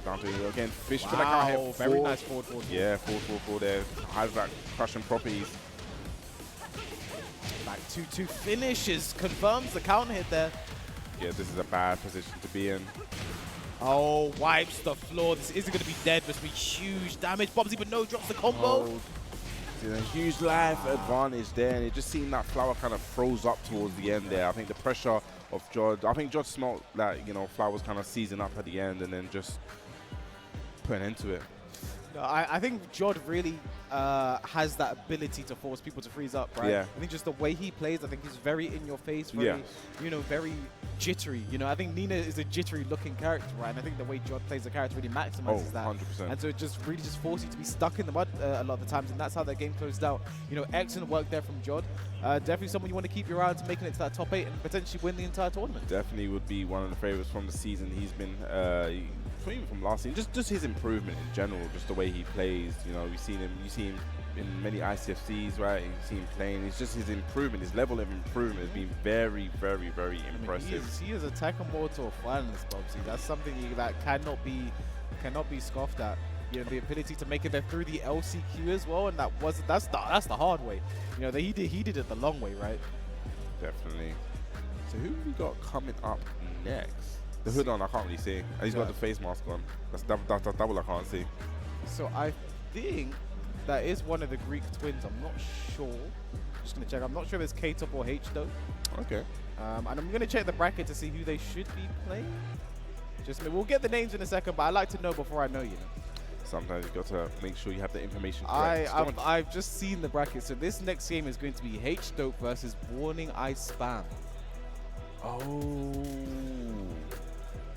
Down to you again. Fish
wow,
for the counter hit.
Very nice forward.
Yeah, forward there. Has that crushing properties.
Back 2-2 finishes. Confirms the counter hit there.
Yeah, this is a bad position to be in.
Oh, wipes the floor. This isn't going to be dead. This will be huge damage. Bobsy, but no, drops the combo.
Oh. A huge life advantage there, and it just seemed that Flower kind of froze up towards the end there. I think the pressure of Jodd, I think Jodd smelled that, you know, Flower was kind of seizing up at the end and then just putting into it.
No, I think Jodd really has that ability to force people to freeze up, right?
Yeah.
I think just the way he plays, I think he's very in your face, very, you know, very jittery. You know, I think Nina is a jittery looking character, right? And I think the way Jodd plays the character really maximizes that.
100%.
And so it just really just forces you to be stuck in the mud a lot of the times, and that's how that game closed out. You know, excellent work there from Jodd. Definitely someone you want to keep your eye on to making it to that top 8 and potentially win the entire tournament.
Definitely would be one of the favorites from the season. He's been, even from last season, just his improvement in general, just the way he plays. You know, you see him in many ICFCs, right? You see him playing. It's just his improvement, his level of improvement has been very, very, very impressive.
I mean, he is a Tekken Mortal finalist, Bobsy. That's something that cannot be scoffed at. You know, the ability to make it there through the LCQ as well, and that's the hard way. You know, he did it the long way, right?
Definitely. So who have we got coming up next? The hood on, I can't really see. And he's got the face mask on. That's double I can't see.
So I think that is one of the Greek twins. I'm not sure. Just going to check. I'm not sure if it's K-Top or H though.
Okay.
And I'm going to check the bracket to see who they should be playing. We'll get the names in a second, but I like to know before I know, you know.
Sometimes you got to make sure you have the information correct.
I've just seen the bracket. So this next game is going to be H-Dope versus Warning I Spam.
Oh.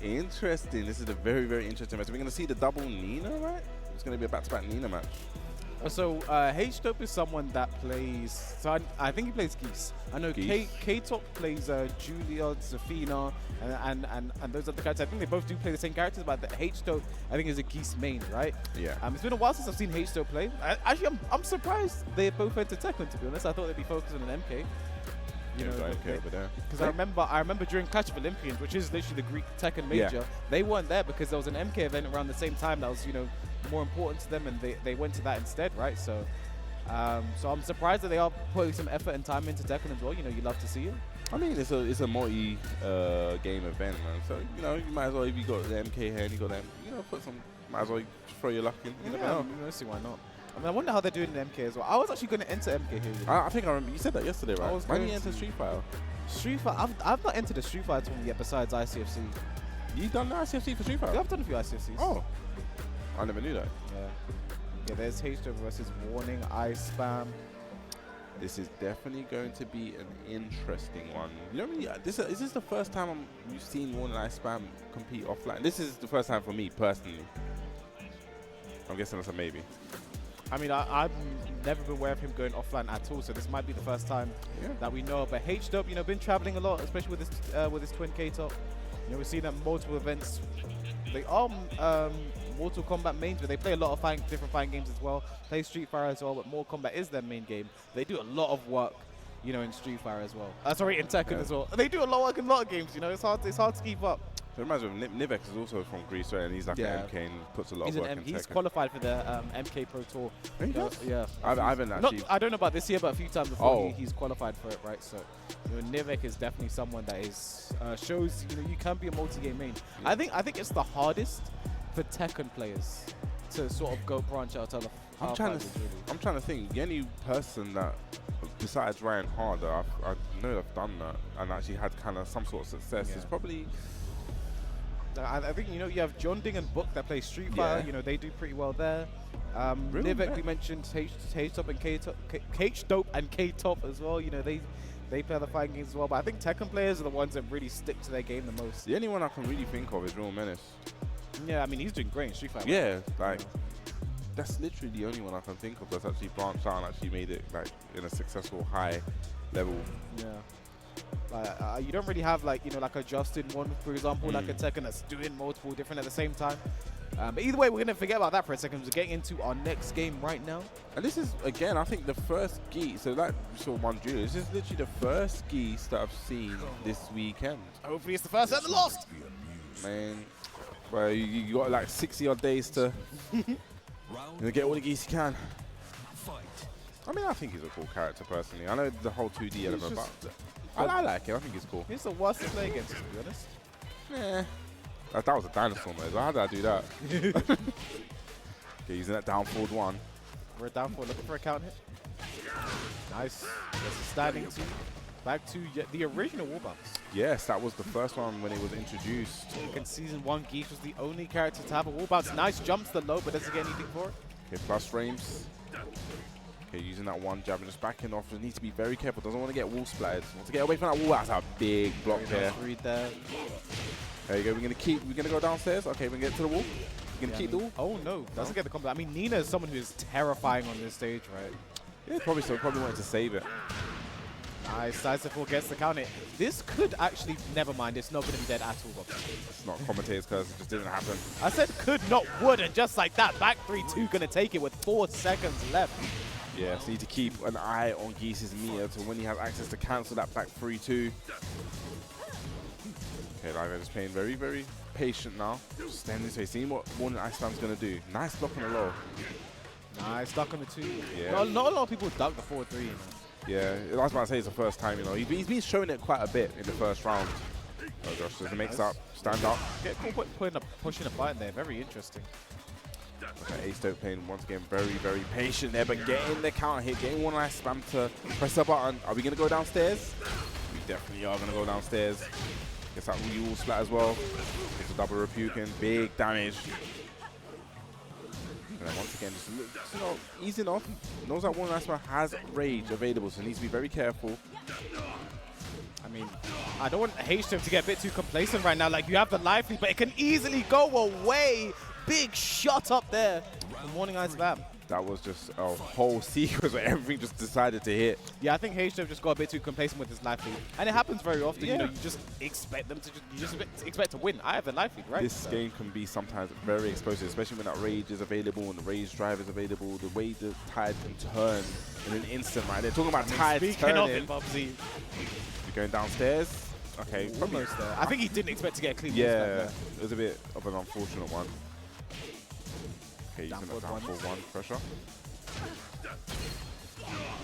Interesting. This is a very, very interesting match. We're going to see the double Nina, right? It's going to be a back-to-back Nina match.
So H-Dope is someone that plays. So I think he plays Geese. I know K-Top plays Julia, Zafina, and those other characters. I think they both do play the same characters, but the H-Dope I think is a Geese main, right?
Yeah.
It's been a while since I've seen H-Dope play. Actually, I'm surprised they both went to Tekken. To be honest, I thought they'd be focusing on MK. You know,
over there.
Because I remember during Clash of Olympians, which is literally the Greek Tekken major, they weren't there because there was an MK event around the same time that was, you know, more important to them, and they went to that instead, right? So, so I'm surprised that they are putting some effort and time into Tekken as well. You know, you love to see it.
I mean, it's a multi game event, man. So you know, you might as well, if you got the MK here and you got them, you know, might as well throw your luck in. You never know.
Let's see why not. I mean, I wonder how they're doing in MK as well. I was actually going to enter MK here. You know?
I think I remember you said that yesterday, right? Why did you enter Street Fighter?
Street Fighter. I've not entered a Street Fighter tournament yet besides ICFC.
You've done the ICFC for Street Fighter?
Yeah, I've done a few ICFCs.
Oh, I never knew that.
Yeah, there's H-Dope versus Warning I Spam.
This is definitely going to be an interesting one. You know what I mean? Is this the first time you've seen Warning I Spam compete offline? This is the first time for me personally. I'm guessing that's a maybe.
I mean, I've never been aware of him going offline at all, so this might be the first time that we know. But H-Dope, you know, been traveling a lot, especially with his twin K-Top. You know, we've seen at multiple events. They are Mortal Kombat mains, but they play a lot of different fighting games as well. Play Street Fighter as well, but Mortal Kombat is their main game. They do a lot of work, you know, in Street Fighter as well. Sorry, in Tekken as well. They do a lot of work in a lot of games. You know, it's hard to keep up.
So it reminds me of Nivek is also from Greece, right? And he's like an MK and puts a lot of work in
He's
Tekken.
qualified for the MK Pro Tour. Yeah.
I haven't actually.
I don't know about this year, but a few times before he's qualified for it, right? So Nivek is definitely someone that is shows you can be a multi-game main. Yeah. I think it's the hardest for Tekken players to sort of go branch out to other.
I'm trying to think. The only person that, besides Ryan Harder, I know I've done that and actually had kind of some sort of success is probably.
I think you have John Ding and Book that play Street Fighter. You know they do pretty well there.
Really?
Nivek we mentioned H-Top and H-Dope and K-Top as well. You know they play other fighting games as well. But I think Tekken players are the ones that really stick to their game the most.
The only one I can really think of is Real Menace.
Yeah, I mean he's doing great in Street Fighter.
Yeah, like that's literally the only one I can think of that's actually branched out and actually made it like in a successful high level.
Yeah. You don't really have like a Justin one, for example, like a Tekken that's doing multiple different at the same time. But either way, we're gonna forget about that for a second. We're getting into our next game right now.
And this is again, I think the first Geese. So like we saw one Junior. This is literally the first Geese that I've seen this weekend.
Hopefully, it's the first and the last.
Man, well, you got like 60 odd days to get all the Geese you can. I mean, I think he's a cool character personally. I know the whole 2D element, but I like it. I think it's cool.
He's the worst to play against, to be honest.
Yeah. That was a dinosaur mode. How did I do that? Okay, using that down forward one.
We're down forward, looking for a count hit. Nice. That's a standing two. Back to the original wall bounce.
Yes, that was the first one when it was introduced.
In Season 1, Geese was the only character to have a wall bounce. Nice jumps the low, but doesn't get anything for it.
Okay, plus frames. Okay, using that one jab and just backing off. Just needs to be very careful. Doesn't want to get wall splattered. Wants to get away from that wall. That's a big block there.
Read there.
There you go. We're gonna go downstairs. Okay, we're gonna get to the wall. We're gonna keep the wall.
Oh no, doesn't get the combo. I mean, Nina is someone who is terrifying on this stage, right?
Yeah, probably so. Probably wanted to save it.
Nice. Sidestep gets the count hit. This could actually, never mind. It's not going to be dead at all.
It's not commentator's curse. It just didn't happen.
I said could, not would, and just like that, back 3-2 going to take it with 4 seconds left.
Yeah, so you need to keep an eye on Geese's meter to when he has access to cancel that back 3-2. Okay, Live is playing very, very patient now. Just staying this way, seeing what Morning Ice Spam's going to do. Nice block on the low.
Nice duck on the 2.
Yeah.
Not a lot of people duck the 4-3, you know.
Yeah, I was about to say it's the first time, you know. He's been showing it quite a bit in the first round. Oh gosh, there's a mix-up, stand up.
Get cool pushing a button there, very interesting.
Okay, Ace-Dope playing once again very, very patient there, but getting the counter hit, getting one nice spam to press the button. Are we going to go downstairs? We definitely are going to go downstairs. Gets that wall splat as well. Gets a double rebuking, big damage. And then once again, just easing off. Knows that one nice one has rage available, so needs to be very careful.
I mean, I don't want H-Dope to get a bit too complacent right now. Like, you have the life lead, but it can easily go away. Big shot up there from Morning Ice Spam.
That was just a whole sequence where everything just decided to hit.
Yeah, I think H-Dope just got a bit too complacent with his life lead. And it happens very often, you know, you just expect them to expect to win. I have the life lead, right?
This game can be sometimes very explosive, especially when that rage is available and the rage drive is available. The way the tide can turn in an instant, right? They're talking about tide turning.
Speaking of it, Bubsy.
You're going downstairs. Okay,
almost there. I think he didn't expect to get a clean.
Yeah, it was a bit of an unfortunate one. Okay, using that down for one pressure.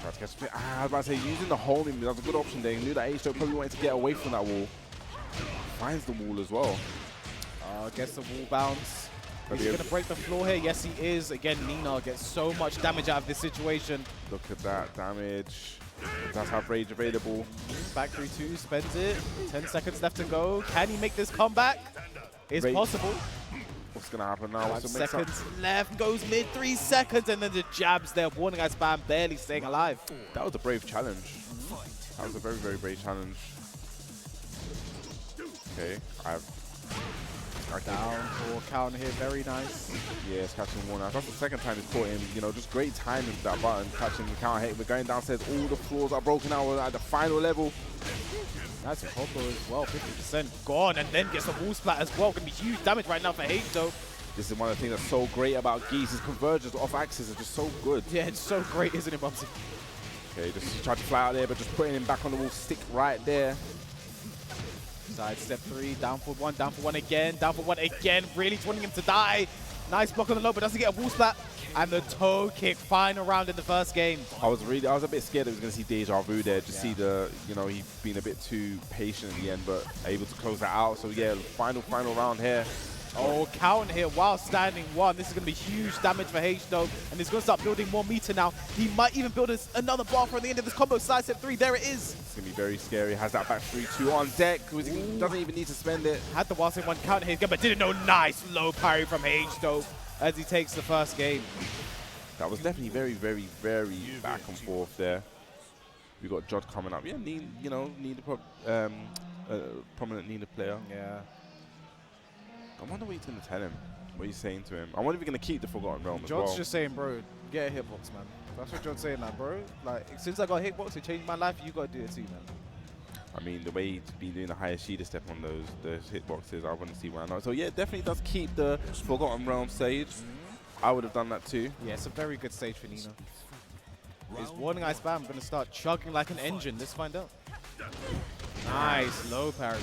Try to catch a bit. I was about to say, using the homing, that's a good option there. He knew that H-Dope probably wanted to get away from that wall. Finds the wall as well.
Gets the wall bounce. Is he going to break the floor here? Yes, he is. Again, Nina gets so much damage out of this situation.
Look at that damage. Does have rage available.
Back 3-2, spends it. 10 seconds left to go. Can he make this comeback? It's possible.
What's going to happen now?
5 seconds left, goes mid, 3 seconds, and then the jabs there. Warning Ice Spam barely staying alive.
That was a brave challenge. That was a very, very brave challenge. Okay,
down for counter here, very nice.
Yeah, it's catching one out. That's the second time he's caught him. You know, just great timing with that button, catching the counter hit. We're going downstairs. All the floors are broken out. We're at the final level.
Nice combo as well, 50% gone, and then gets the wall splat as well. Gonna be huge damage right now for H-Dope.
This is one of the things that's so great about Geese. His convergence off axis is just so good.
Yeah, it's so great, isn't it, Bubsy?
Okay, just he tried to fly out there, but just putting him back on the wall, stick right there.
Side step 3, down for one again, down for one again. Really wanting him to die. Nice block on the low, but doesn't get a wall splat. And the toe kick, final round in the first game.
I was a bit scared that we was going to see deja vu there. Just see the, he's been a bit too patient in the end, but able to close that out. So yeah, final round here.
Oh, counter here while standing 1. This is going to be huge damage for H-Dog, and he's going to start building more meter now. He might even build another bar for the end of this combo. Side step 3, there it is.
It's going to be very scary. Has that back 3-2 on deck. Doesn't even need to spend it.
Had the while saying 1 counter here, but didn't know. Nice low parry from H-Dog as he takes the first game.
That was definitely very, very, very back and forth there. We got Jodd coming up. Yeah, need a prominent Nina player.
Yeah.
I wonder what he's going to tell him. What he's saying to him. I wonder if he's going to keep the Forgotten Realm as
Jodd's
well.
just saying, bro, get a hitbox, man. That's what Jodd's saying, like, bro. Like, since I got a hitbox, it changed my life. You got to do it too, man.
I mean, the way he's been doing the highest Sheeta step on those hitboxes, I want to see why not. So yeah, definitely does keep the Forgotten Realm stage. I would have done that too.
Yeah, it's a very good stage for Nina. Is Warning Eye Spam going to start chugging like an engine? Let's find out. Nice low parry.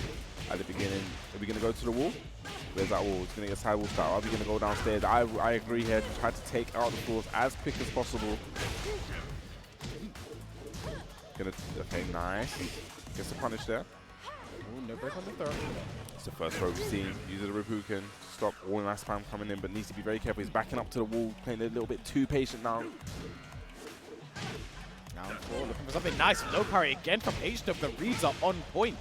At the beginning, are we going to go to the wall? Where's that wall? It's going to get a side wall start. Are we going to go downstairs? I agree here. Try to take out the floors as quick as possible. Okay, nice. Gets a punish there.
Ooh, no break on the throw.
It's the first throw we've seen. Uses the Ripuken to stop all that spam coming in, but needs to be very careful. He's backing up to the wall, playing a little bit too patient now.
Down 4, looking for something nice. Low parry again from H-Dub. The reads are on point.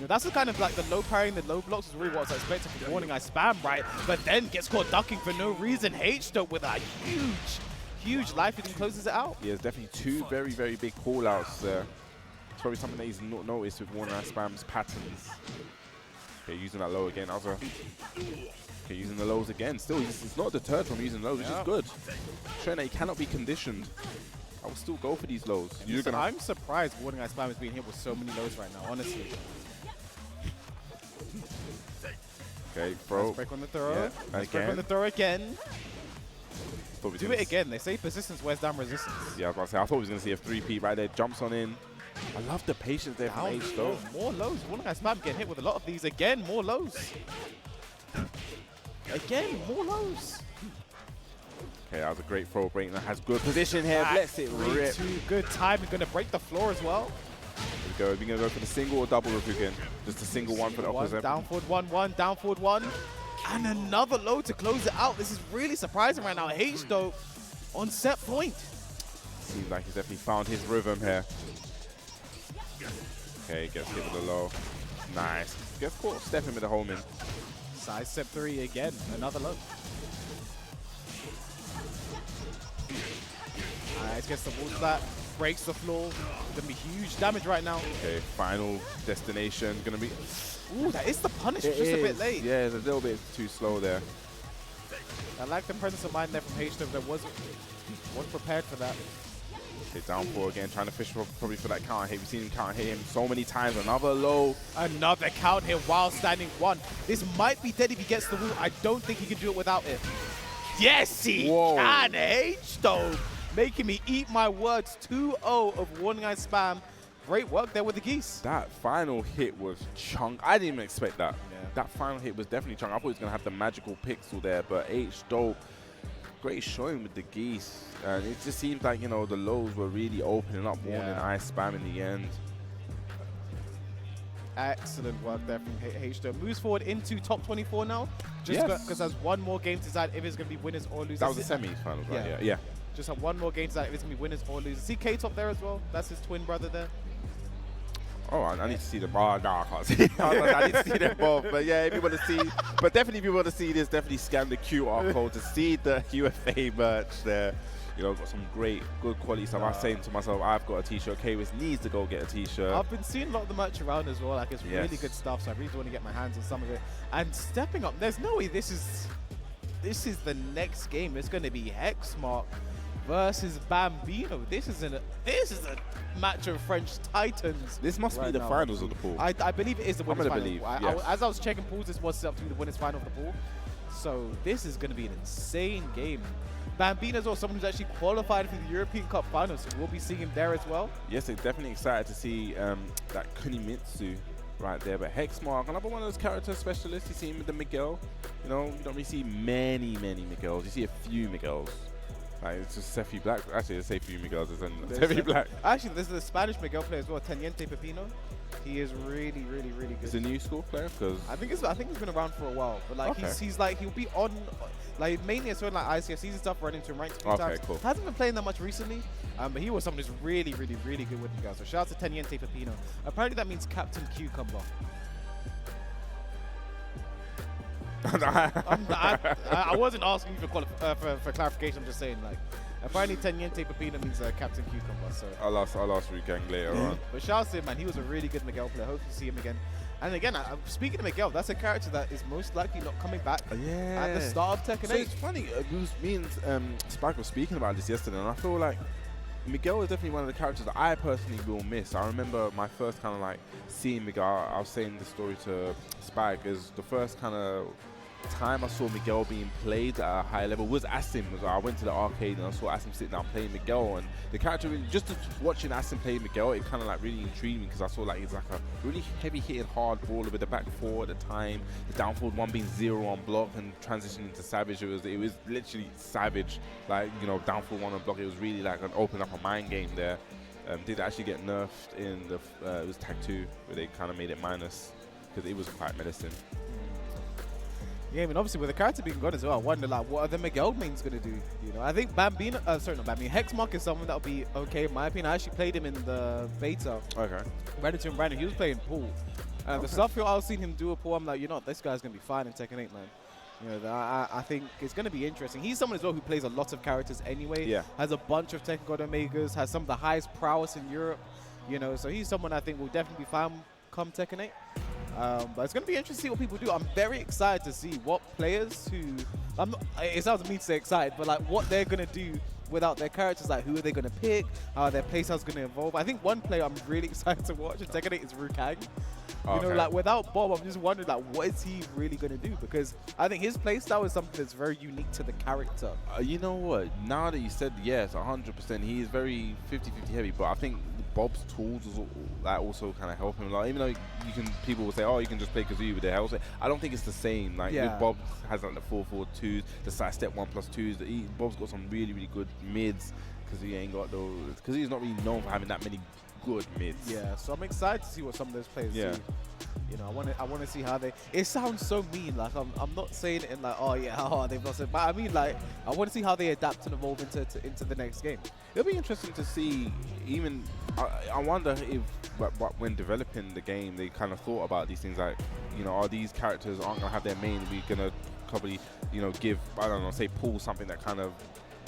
That's the kind of like the low parrying, the low blocks is really what I was expecting from Warning Eye Spam, right? But then gets caught ducking for no reason. H-Dub with a huge life and closes it out.
Yeah, there's definitely 2 very, very big call-outs there. It's probably something that he's not noticed with Warning Eye Spam's patterns. Okay, using that low again. Okay, using the lows again. Still, he's not deterred from using lows, which is good. Showing that he cannot be conditioned. I will still go for these lows.
I'm surprised Warning Eye Spam is being hit with so many lows right now, honestly.
Okay, bro.
Nice break on the throw.
Yeah,
nice break on the throw again. Do it again. They say persistence wears down resistance.
Yeah, I was about to say, I thought he was going to see a 3P right there. Jumps on in. I love the patience there from H though.
More lows. Warning Eye Spam getting hit with a lot of these. Again, more lows. Again, more lows.
Okay, that was a great throw break. That has good position here. Lets it rip.
Good time. He's going to break the floor as well.
Here we go. We're going to go for the single or double rip again. Just a single one for the opposite.
Down forward 1, down forward 1. And another low to close it out. This is really surprising right now. H though on set point.
Seems like he's definitely found his rhythm here. Okay, gets hit with the low. Nice. Gets caught stepping with the home in.
Side step 3 again. Another low. Nice. Gets the wall flat. Breaks the floor. Gonna be huge damage right now.
Okay, final destination. Gonna be.
Ooh, that is the punish. Just a bit late.
Yeah, it's a little bit too slow there.
I like the presence of mind there from H. That wasn't prepared for that.
Okay, down 4 again, trying to fish probably for that counter hit. We've seen him counter hit him so many times. Another low.
Another count here while standing 1. This might be dead if he gets the wall. I don't think he can do it without it. Yes, he can. H though, making me eat my words. 2-0 of Warning Eye Spam. Great work there with the Geese.
That final hit was chunk. I didn't even expect that.
Yeah.
That final hit was definitely chunk. I thought he was going to have the magical pixel there, but H dope. Great showing with the Geese. And it just seems like, the lows were really opening up more than Eye Spam in the end.
Excellent work there from H-Dub. Moves forward into top 24 now. Just because there's one more game to decide if it's going to be winners or losers.
That was the semi-finals, right? Yeah.
Just have one more game to decide if it's going to be winners or losers. See K-Top there as well? That's his twin brother there.
Oh, I need to see them. Oh, no, I can't see. I need to see them both. But yeah, if you want to see, but definitely if you want to see this, definitely scan the QR code to see the UFA merch there. Got some good quality stuff. I was saying to myself, I've got a t-shirt. K-Wiz needs to go get a t-shirt.
I've been seeing a lot of the merch around as well. Like, it's really good stuff. So I really want to get my hands on some of it. And stepping up, there's no way this is the next game. It's going to be Hexmark versus Banbino. This is a match of French titans.
This must be the finals of the pool.
I believe it is the winners final.
Yes.
As I was checking pools, this was set up to be the winners final of the pool. So this is going to be an insane game. Banbino is also someone who's actually qualified for the European Cup finals, so we'll be seeing him there as well.
Yes, they're definitely excited to see that Kunimitsu right there. But Hexmark, another one of those character specialists. You see him with the Miguel. You know, you don't really see many Miguels. You see a few Miguels. Like, it's just Sefi Black. Actually, it's a few Miguels. It's Sefi Black.
Actually, there's a Spanish Miguel player as well, Teniente Pepino. He is really good.
It's a new school player, because
I think he's been around for a while. But like
okay.
he's like he'll be on, like mainly as well like ICFCs and stuff, running to him ranked a few times.
Cool.
Hasn't been playing that much recently, but he was someone who's really good with Miguel. So shout out to Teniente Pepino. Apparently that means Captain Cucumber. I wasn't asking you for clarification. I'm just saying, like, apparently Teniente Pepino means Captain Cucumber. So
I'll ask Gang later on.
But shout out to him, man. He was a really good Miguel player. Hope to see him again. And again, speaking of Miguel, that's a character that is most likely not coming back at the start of Tekken 8.
So it's funny. Me and Spike were speaking about this yesterday, and I feel like Miguel is definitely one of the characters that I personally will miss. I remember my first kind of like seeing Miguel. I was saying the story to Spike, is the first kind of time I saw Miguel being played at a high level was Asim. I went to the arcade and I saw Asim sitting down playing Miguel, and the character really, just watching Asim play Miguel, it kind of like really intrigued me, because I saw like he's like a really heavy hitting hard baller with the back four at the time, the down forward one being 0 on block and transitioning into Savage. It was literally Savage, like, you know, down forward 1 on block. It was really like an open up a mind game there. Did actually get nerfed in the it was Tag 2, where they kind of made it minus, because it was quite medicine.
Yeah, I mean, obviously with the character being gone as well, I wonder like what are the Miguel mains gonna do? You know, I think Banbino, Hexmark is someone that'll be okay in my opinion. I actually played him in the beta. Okay. Ran into him random. He was playing pool. The stuff I was seeing him do a pool, I'm like, you know, this guy's gonna be fine in Tekken 8, man. You know, I think it's gonna be interesting. He's someone as well who plays a lot of characters anyway. Yeah. Has a bunch of Tekken God Omegas. Has some of the highest prowess in Europe. You know, so he's someone I think will definitely be fine come Tekken 8. But it's going to be interesting to see what people do. I'm very excited to see what players who... it sounds mean to say excited, but like what they're going to do without their characters. Like, who are they going to pick? How their playstyle's going to evolve. I think one player I'm really excited to watch in Tekken 8 is Rukang. You know, like without Bob, I'm just wondering like what is he really going to do? Because I think his playstyle is something that's very unique to the character.
You know what? Now that you said yes, 100%, he is very 50-50 heavy, but I think Bob's tools also kind of help him. Like, even though people will say, oh, you can just play Kazooie with the health. I don't think it's the same. Like, with Bob has like the 4-4-2s, the side step 1+2s. Bob's got some really good mids, because he ain't got those. Because he's not really known for having that many good mids.
Yeah, so I'm excited to see what some of those players do. You know, I want to see how they. It sounds so mean. Like I'm not saying it in like, oh yeah, they've lost it. But I mean, like, I want to see how they adapt and evolve into the next game.
It'll be interesting to see. Even I wonder if when developing the game, they kind of thought about these things. Like, you know, are these characters aren't gonna have their main? We're gonna probably, you know, give, I don't know, say pull something that kind of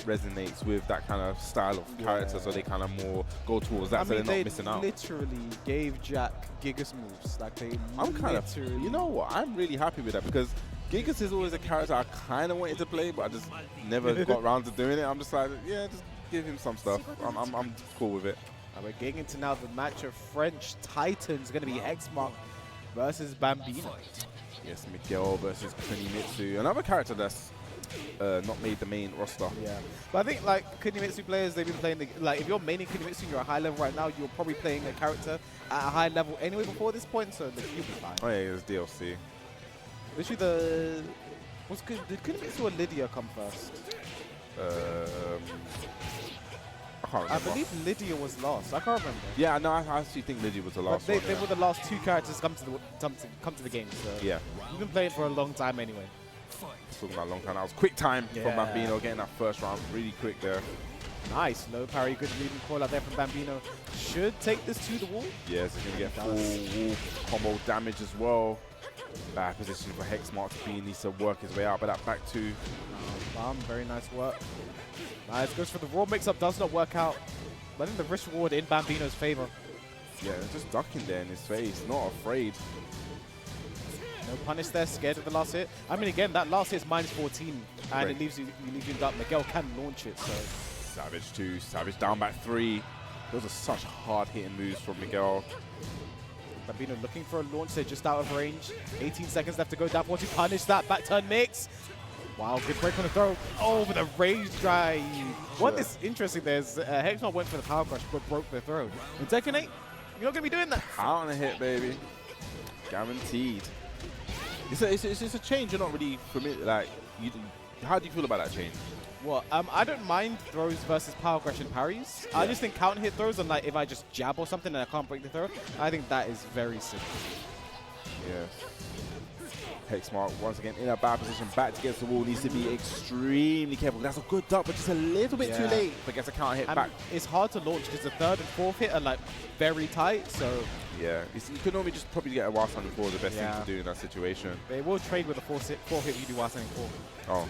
resonates with that kind of style of character, so they kind of more go towards that, so they're not missing out.
Literally gave Jack Gigas moves. Like,
I'm kind of, you know what, I'm really happy with that, because Gigas is always a character I kind of wanted to play, but I just never got around to doing it. I'm just like, yeah, just give him some stuff. I'm cool with it.
And we're getting into now the match of French Titans. Going to be Hexmark versus Banbino.
Yes, Miguel versus Kunimitsu. Another character that's not made the main roster.
Yeah, but I think like Kunimitsu players, they've been playing like if you're maining Kunimitsu, you're a high level right now. You're probably playing a character at a high level anyway before this point, so you'll be fine.
Oh yeah, it was DLC.
Literally did Kunimitsu or Lydia come first? I believe Lydia was last. I can't remember.
Yeah, no, I actually think Lydia was the last one.
They were the last two characters come to the game. So
yeah,
you've been playing for a long time anyway.
Talking about a long time. That was quick time from Banbino, getting that first round really quick there.
Nice, low parry, good reading call out there from Banbino. Should take this to the wall.
Yes, it's going to get full wall combo damage as well. Bad position for Hexmark to be, needs to work his way out, but that back two.
Very nice work. Nice, goes for the raw mix-up, does not work out. But I think the risk reward in Banbino's favor.
Yeah, just ducking there in his face, not afraid.
No punish there, scared of the last hit. I mean, again, that last hit is -14, and it leaves you in doubt. Miguel can launch it, so.
Savage 2, Savage down back 3. Those are such hard-hitting moves from Miguel.
Banbino looking for a launch there, just out of range. 18 seconds left to go. Down 40, punish that, back turn mix. Wow, good break on the throw. Oh, with a rage drive. What is interesting there is Hexmark went for the power crush, but broke the throw. In Tekken 8, you're not going to be doing that.
Out on a hit, baby. Guaranteed. It's a change you're not really familiar. Like, how do you feel about that change?
Well, I don't mind throws versus power aggression parries. Yeah. I just think counter hit throws, and like if I just jab or something and I can't break the throw, I think that is very simple.
Yes. Hexmark once again in a bad position, back against the wall, needs to be extremely careful. That's a good duck, but just a little bit too late. But gets a counter hit back.
It's hard to launch because the third and fourth hit are like very tight. So
yeah, you could normally just probably get a while standing four, the best thing to do in that situation.
They will trade with a four hit if you do while standing four.
Oh.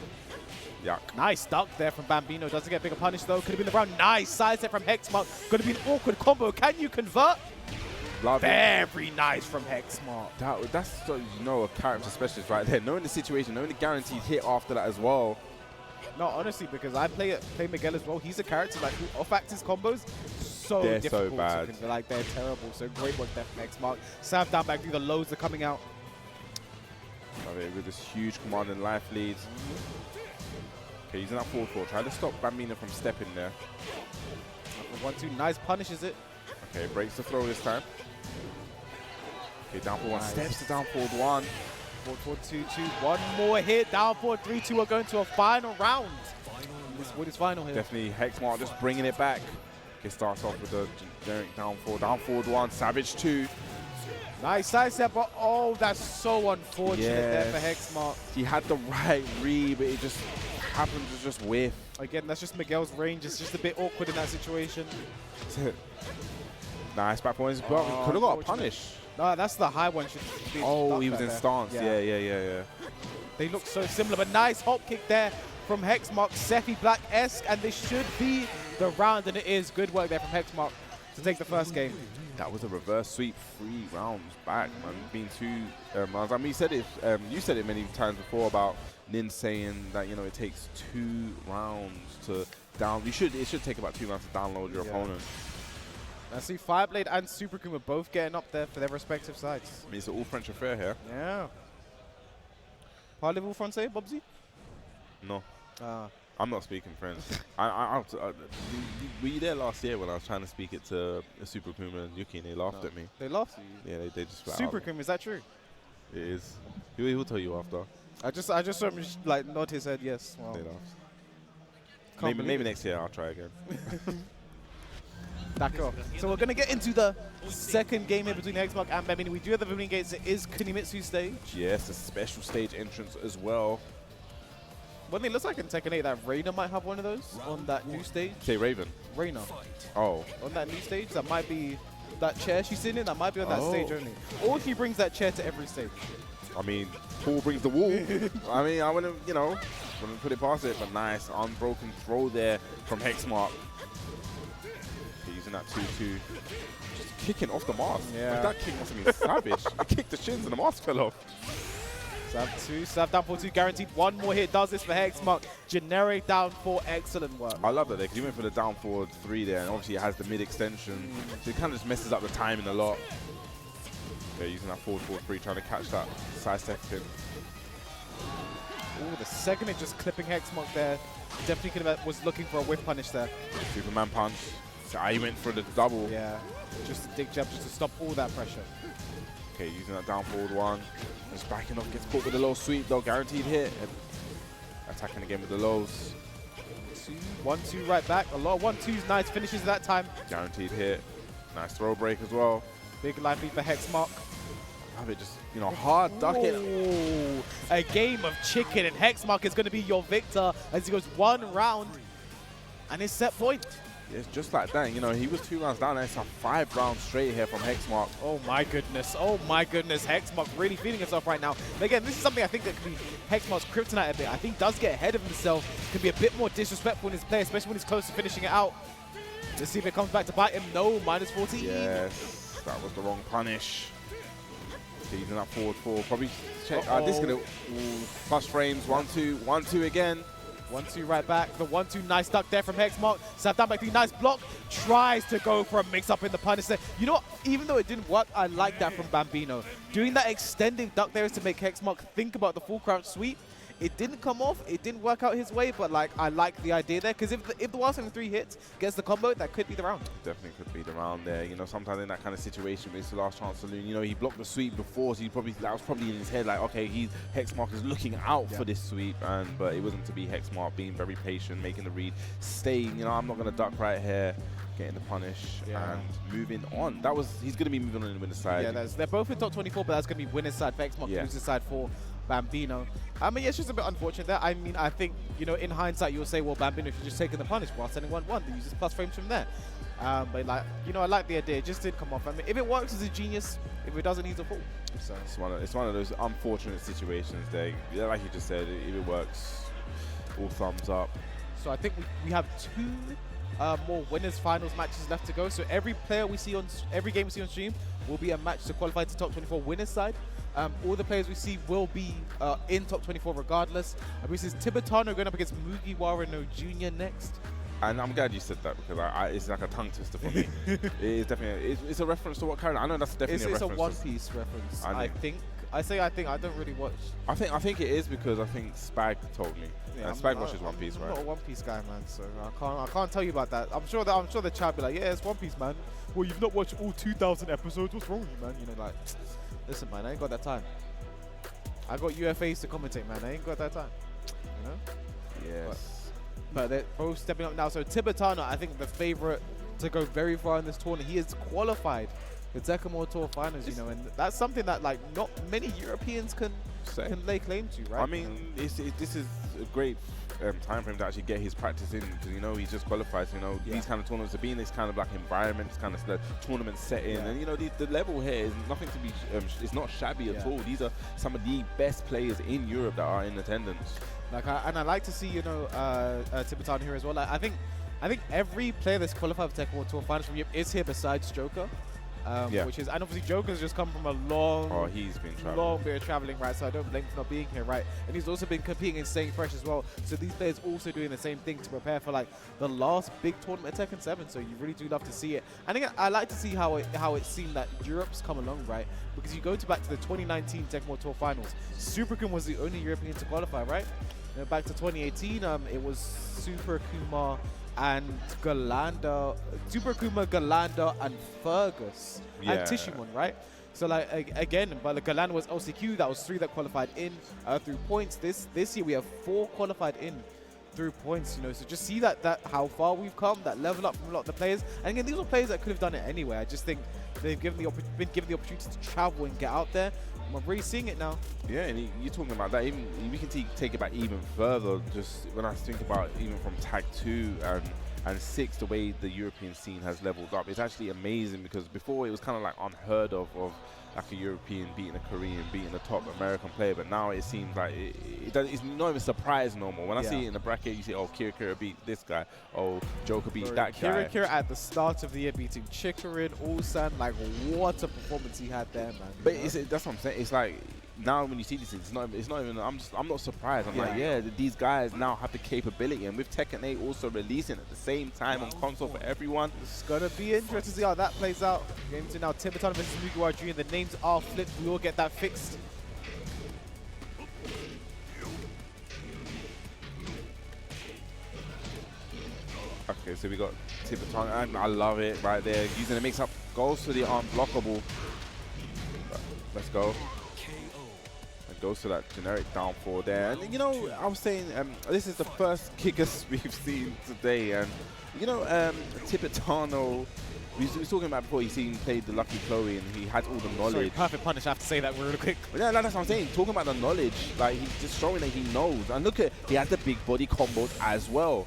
Yuck.
Nice duck there from Banbino. Doesn't get bigger punish though. Could have been the round. Nice side step from Hexmark. Could have been an awkward combo. Can you convert?
Love
Very nice from Hexmark.
That's a character specialist right there. Knowing the situation, knowing the guaranteed hit after that as well.
No, honestly, because I play Miguel as well. He's a character like who off-acts his combos
they're
difficult.
So bad.
Like they're terrible. So great work there from Hexmark. Sam down back through the lows are coming out.
Love it with this huge command and life lead. Okay, using that forward four. Try to stop Banbino from stepping there.
1-2, nice punishes it.
Okay, breaks the throw this time. Okay, down forward one, steps to down forward one.
Forward 4-2-2, one more hit, down forward 3-2. We're going to a final round. What is final here?
Definitely Hexmark just bringing it back. Okay, starts off with the generic down forward one, Savage 2.
Nice side step, but oh, that's so unfortunate there for Hexmark.
He had the right read, but it just happened to just whiff.
Again, that's just Miguel's range. It's just a bit awkward in that situation.
Nice back points, but could have got a punish.
No, that's the high one.
Oh, he was in stance. Yeah.
They look so similar, but nice hop kick there from Hexmark. Sephi Black-esque, and this should be the round, and it is. Good work there from Hexmark to take the first game.
That was a reverse sweep, 3 rounds back, man. Being 2 rounds. I mean, you said it many times before about Nin saying that it takes 2 rounds to down. It should take about 2 rounds to download your opponent.
I see Fireblade and Super Kuma both getting up there for their respective sides.
I mean, it's an all-French affair here.
Yeah. Parlez-vous français, Bobsy?
No. I'm not speaking French. Were you there last year when I was trying to speak it to Super Kuma and Yuki and they laughed at me?
They laughed at you?
Yeah, they just
Super Kuma, is that true?
It is. He'll tell you after.
I just saw him like nod his head yes. Wow.
They laughed. Maybe next year I'll try again.
D'accord. So we're going to get into the second game here between Hexmark and Banbino. We do have the Banbino gates. It is Kunimitsu stage.
Yes, a special stage entrance as well.
One thing looks like in Tekken 8 that Reina might have one of those on that new stage.
Say Raven.
Reina.
Oh.
On that new stage, that might be that chair she's sitting in. That might be on that stage only. Or she brings that chair to every stage.
I mean, Paul brings the wall. I mean, I wouldn't, wouldn't put it past it, but nice unbroken throw there from Hexmark. Using that 2-2. Just kicking off the mask.
Yeah.
Like, that kick must have been savage. He kicked the shins and the mask fell off.
Stab 2, stab down 4-2, guaranteed. One more hit does this for Hexmark. Generic down 4, excellent work.
I love that there because he went for the down forward 3 there, and obviously it has the mid extension. So it kind of just messes up the timing a lot. Okay, using that forward 3, trying to catch that side step him.
Oh, the second hit just clipping Hexmark there. Definitely was looking for a whiff punish there.
Superman punch. So he went for the double.
Yeah, just a dig jab just to stop all that pressure.
Okay, using that down forward 1. Just backing off, gets caught with a low sweep though, guaranteed hit. And attacking again with the lows.
1-2 right back. A lot of 1-2s, nice finishes that time.
Guaranteed hit. Nice throw break as well.
Big life lead for Hexmark.
Have it just, hard ducking.
Ooh, a game of chicken, and Hexmark is going to be your victor as he goes 1 round and it's set point.
It's just like that, he was 2 rounds down and it's a 5 rounds straight here from Hexmark.
Oh my goodness, Hexmark really feeling himself right now. But again, this is something I think that could be Hexmark's kryptonite a bit. I think does get ahead of himself, can be a bit more disrespectful in his play, especially when he's close to finishing it out. Let's see if it comes back to bite him. No, -14.
Yes, that was the wrong punish. Okay, using that forward 4, probably check. This is gonna plus frames, 1-2, 1-2 again.
1-2 right back. The 1-2 nice duck there from Hexmark. Sat down back 3, nice block. Tries to go for a mix-up in the punish there. You know what? Even though it didn't work, I like that from Banbino. Doing that extended duck there is to make Hexmark think about the full crouch sweep. It didn't come off. It didn't work out his way, but like I like the idea there because if the Wild 3 hits gets the combo, that could be the round.
Definitely could be the round there. You know, sometimes in that kind of situation, it's the last chance saloon. You know, he blocked the sweep before, so that was probably in his head like, okay, Hexmark is looking out for this sweep, but it wasn't to be. Hexmark being very patient, making the read, staying. You know, I'm not gonna duck right here. Getting the punish and moving on. He's going to be moving on the winner's side.
Yeah, they're both in top 24, but that's going to be winner's side for Hexmark, loser's side for Banbino. I mean, it's just a bit unfortunate there. I mean, I think, you know, in hindsight, you'll say, well, Banbino should just taken the punish while sending 1-1. They use his plus frames from there. But, like, you know, I like the idea. It just didn't come off. I mean, if it works, it's a genius. If it doesn't, he's a fool. So
it's one of those unfortunate situations there. Yeah, like you just said, if it works, all thumbs up.
So I think we have 2 more winners finals matches left to go. So every game we see on stream will be a match to qualify to top 24 winners side. All the players we see will be in top 24 regardless. This is Tibetano going up against Mugiwara no Jr. next.
And I'm glad you said that because it's like a tongue twister for me. It is definitely it's a reference to what character? I know that's definitely a reference.
It's a One Piece reference. I think. I don't really watch. I
think it is because I think Spag told me.
Yeah,
and Spag watches One Piece, right?
I'm not a One Piece guy, man, so I can't tell you about that. I'm sure the chat be like, yeah, it's One Piece, man. Well, you've not watched all 2,000 episodes. What's wrong with you, man? You know, like, listen, man, I ain't got that time. I got UFAs to commentate, man. I ain't got that time. You know?
Yes.
But they're both stepping up now. So Tibetano, I think the favorite to go very far in this tournament. He is qualified the Tekken Tour Finals, you know, and that's something that like not many Europeans can lay claim to, right?
I mean, this is a great time for him to actually get his practice in because, you know, he's just qualified. So, you know, these kind of tournaments, to be in this kind of like environment, this kind of tournament setting, and, you know, the level here is nothing to be, it's not shabby at all. These are some of the best players in Europe that are in attendance.
Like, and I like to see, you know, Tibetano here as well. Like, I think every player that's qualified for Tekken Tour Finals from Europe is here besides Joker. Which is, and obviously Joker's just come from a long bit of traveling, right? So I don't blame him for not being here, right? And he's also been competing and staying fresh as well. So these players also doing the same thing to prepare for like the last big tournament at Tekken 7. So you really do love to see it. And again, I like to see how it seemed that Europe's come along, right? Because you go back to the 2019 Tekken Tour Finals, Super Kuma was the only European to qualify, right? You know, back to 2018, it was Super Kuma and Galanda, Super Kuma, Galanda, and Fergus, and Tishimon, right? So like again, but the Galanda was LCQ. That was 3 that qualified in through points. This year we have 4 qualified in through points. You know, so just see that how far we've come, that level up from a lot of the players. And again, these are players that could have done it anyway. I just think they've been given the opportunity to travel and get out there. We're really seeing it now.
Yeah, and you're talking about that. Even we can take it back even further. Just when I think about even from Tag 2 and 6, the way the European scene has leveled up, it's actually amazing because before it was kind of like unheard of like a European beating a Korean, beating a top American player, but now it seems like it's not even surprise no more. When I see it in the bracket, you say, oh, Kira beat this guy, oh, Joker beat that guy.
Kira at the start of the year beating Chikarin, Ulsan, like what a performance he had there, man.
But that's what I'm saying. It's like now when you see these things, it's not even. I'm not surprised. I'm like, these guys now have the capability, and with Tekken 8 also releasing at the same time on console for everyone,
it's gonna be interesting to see how that plays out. Game 2 now, Tibetano versus Mugiwara Jr. The names are flipped. We will get that fixed.
Okay, so we got Tibetano, and I love it right there. Using the mix-up, goes to the unblockable. Let's go. Goes to that generic downfall there. And, you know, I was saying this is the first Gigas we've seen today. And, you know, Tibetano, we were talking about before, he played the Lucky Chloe and he had all the knowledge.
Sorry, perfect punish. I have to say that real quick.
Yeah, that's what I'm saying. Talking about the knowledge, like he's just showing that he knows. And look at, he has the big body combos as well.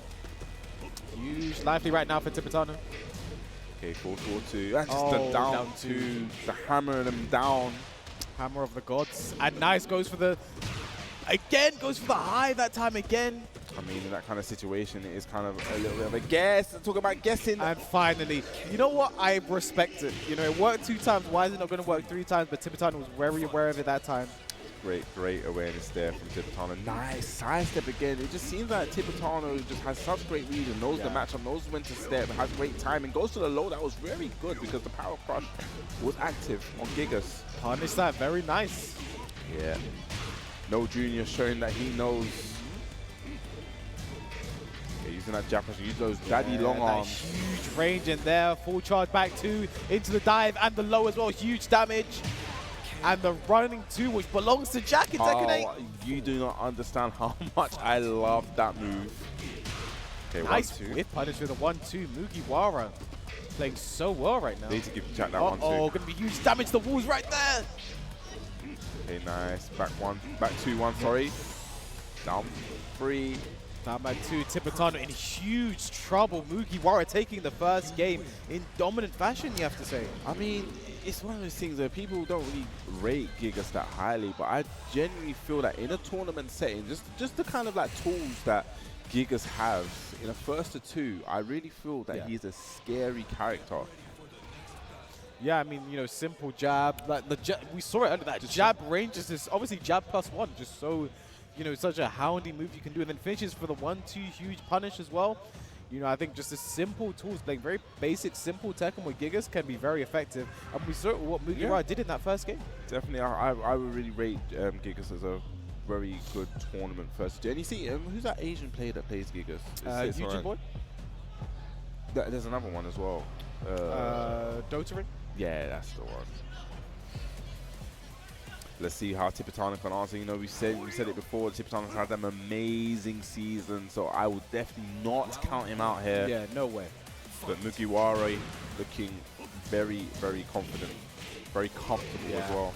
Huge lively right now for Tibetano.
Okay, 4-4-2. And just the down two, the hammering them down.
Hammer of the Gods. And nice, goes for the high that time again.
I mean, in that kind of situation, it is kind of a little bit of a guess. Talk about guessing.
And finally, you know what? I respect it. You know, it worked 2 times. Why is it not going to work 3 times? But Tibetano was very aware of it that time.
Great awareness there from Tibetano. Nice sidestep again. It just seems like Tibetano just has such great read and knows the matchup, knows when to step, has great timing, goes to the low. That was very good because the power crush was active on Gigas.
Punish that, very nice.
Yeah. No Junior showing that he knows. Okay, using that jab pressure, use those daddy long arms.
Huge range in there. Full charge back 2 into the dive and the low as well. Huge damage. And the running 2, which belongs to Jack in Tekken 8.
You do not understand how much I love that move. Okay,
nice
1-2.
whip punish with a 1-2. Mugiwara playing so well right now.
Need to give Jack that 1-2.
Oh, gonna be huge damage to the walls right there.
Okay, nice. Back 2-1, sorry. Down 3.
Down back 2. Tibetano in huge trouble. Mugiwara taking the first game in dominant fashion, you have to say.
I mean, it's one of those things where people don't really rate Gigas that highly, but I genuinely feel that in a tournament setting, just the kind of like tools that Gigas has in a first to 2, I really feel that he's a scary character.
Yeah, I mean, you know, simple jab. Like we saw it under that jab range. Is obviously jab +1, just so, you know, such a houndy move you can do, and then finishes for the 1-2 huge punish as well. You know, I think just the simple tools, playing very basic, simple Tekken with Gigas can be very effective. And we saw what Mugiwara did in that first game.
Definitely, I would really rate Gigas as a very good tournament first. And you see, who's that Asian player that plays Gigas?
Eugene Boy?
There's another one as well.
Dotarin?
Yeah, that's the one. Let's see how Tibetano can answer. You know, we said it before. Tibetano's had them amazing season, so I will definitely not count him out here.
Yeah, no way.
But Mugiwara looking very, very confident, very comfortable as well.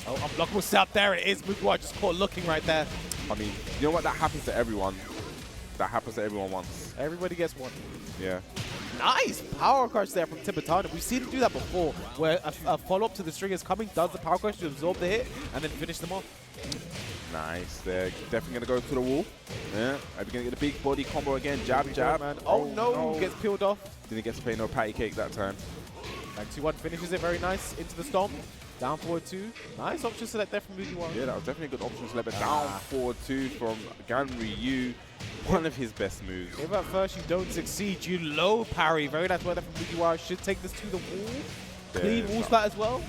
Oh, unblockable setup. There it is. Mugiwara just caught looking right there.
I mean, you know what? That happens to everyone. That happens to everyone once.
Everybody gets one.
Yeah.
Nice power crush there from Tibetano. We've seen him do that before, where a follow-up to the string is coming, does the power crush to absorb the hit, and then finish them off.
Nice. They're definitely going to go to the wall. Yeah. Are we going to get a big body combo again? Jab, jab.
Man. Oh, no. Gets peeled off.
Didn't get to play no patty cake that time.
Back 2-1 finishes it very nice into the stomp. Down 4-2. Nice option select there from Mugiwara.
Yeah, that was definitely a good option select. But down 4-2 from Ganryu. One of his best moves.
If at first you don't succeed, you low parry. Very nice work there from Mugiwara. Should take this to the wall. Clean wall splat as well.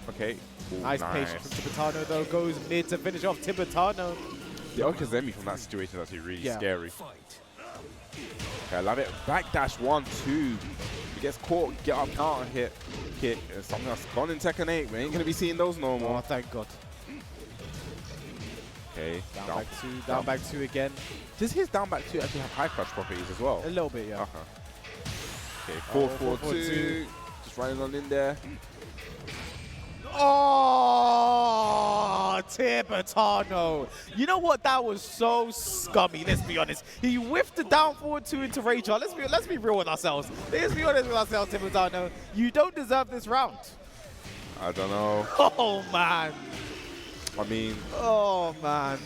Okay. Ooh,
nice patience from Tibetano though. Goes mid to finish off Tibetano.
The Okazemi from that situation is actually really scary. Okay, I love it. Backdash 1-2. He gets caught, get up, counter hit, kick. It's something that's gone in Tekken 8. We ain't going to be seeing those no more.
Oh, thank God.
Okay.
Down back 2, down back 2 again.
Does his down back 2 actually have high crush properties as well?
A little bit, yeah.
Okay, 4-4-2. Just running on in there.
Oh, Tibetano. You know what? That was so scummy, let's be honest. He whiffed the down 4-2 into Rage. Let's be real with ourselves. Let's be honest with ourselves, Tibetano. You don't deserve this round.
I don't know.
Oh, man.
I mean,
oh man,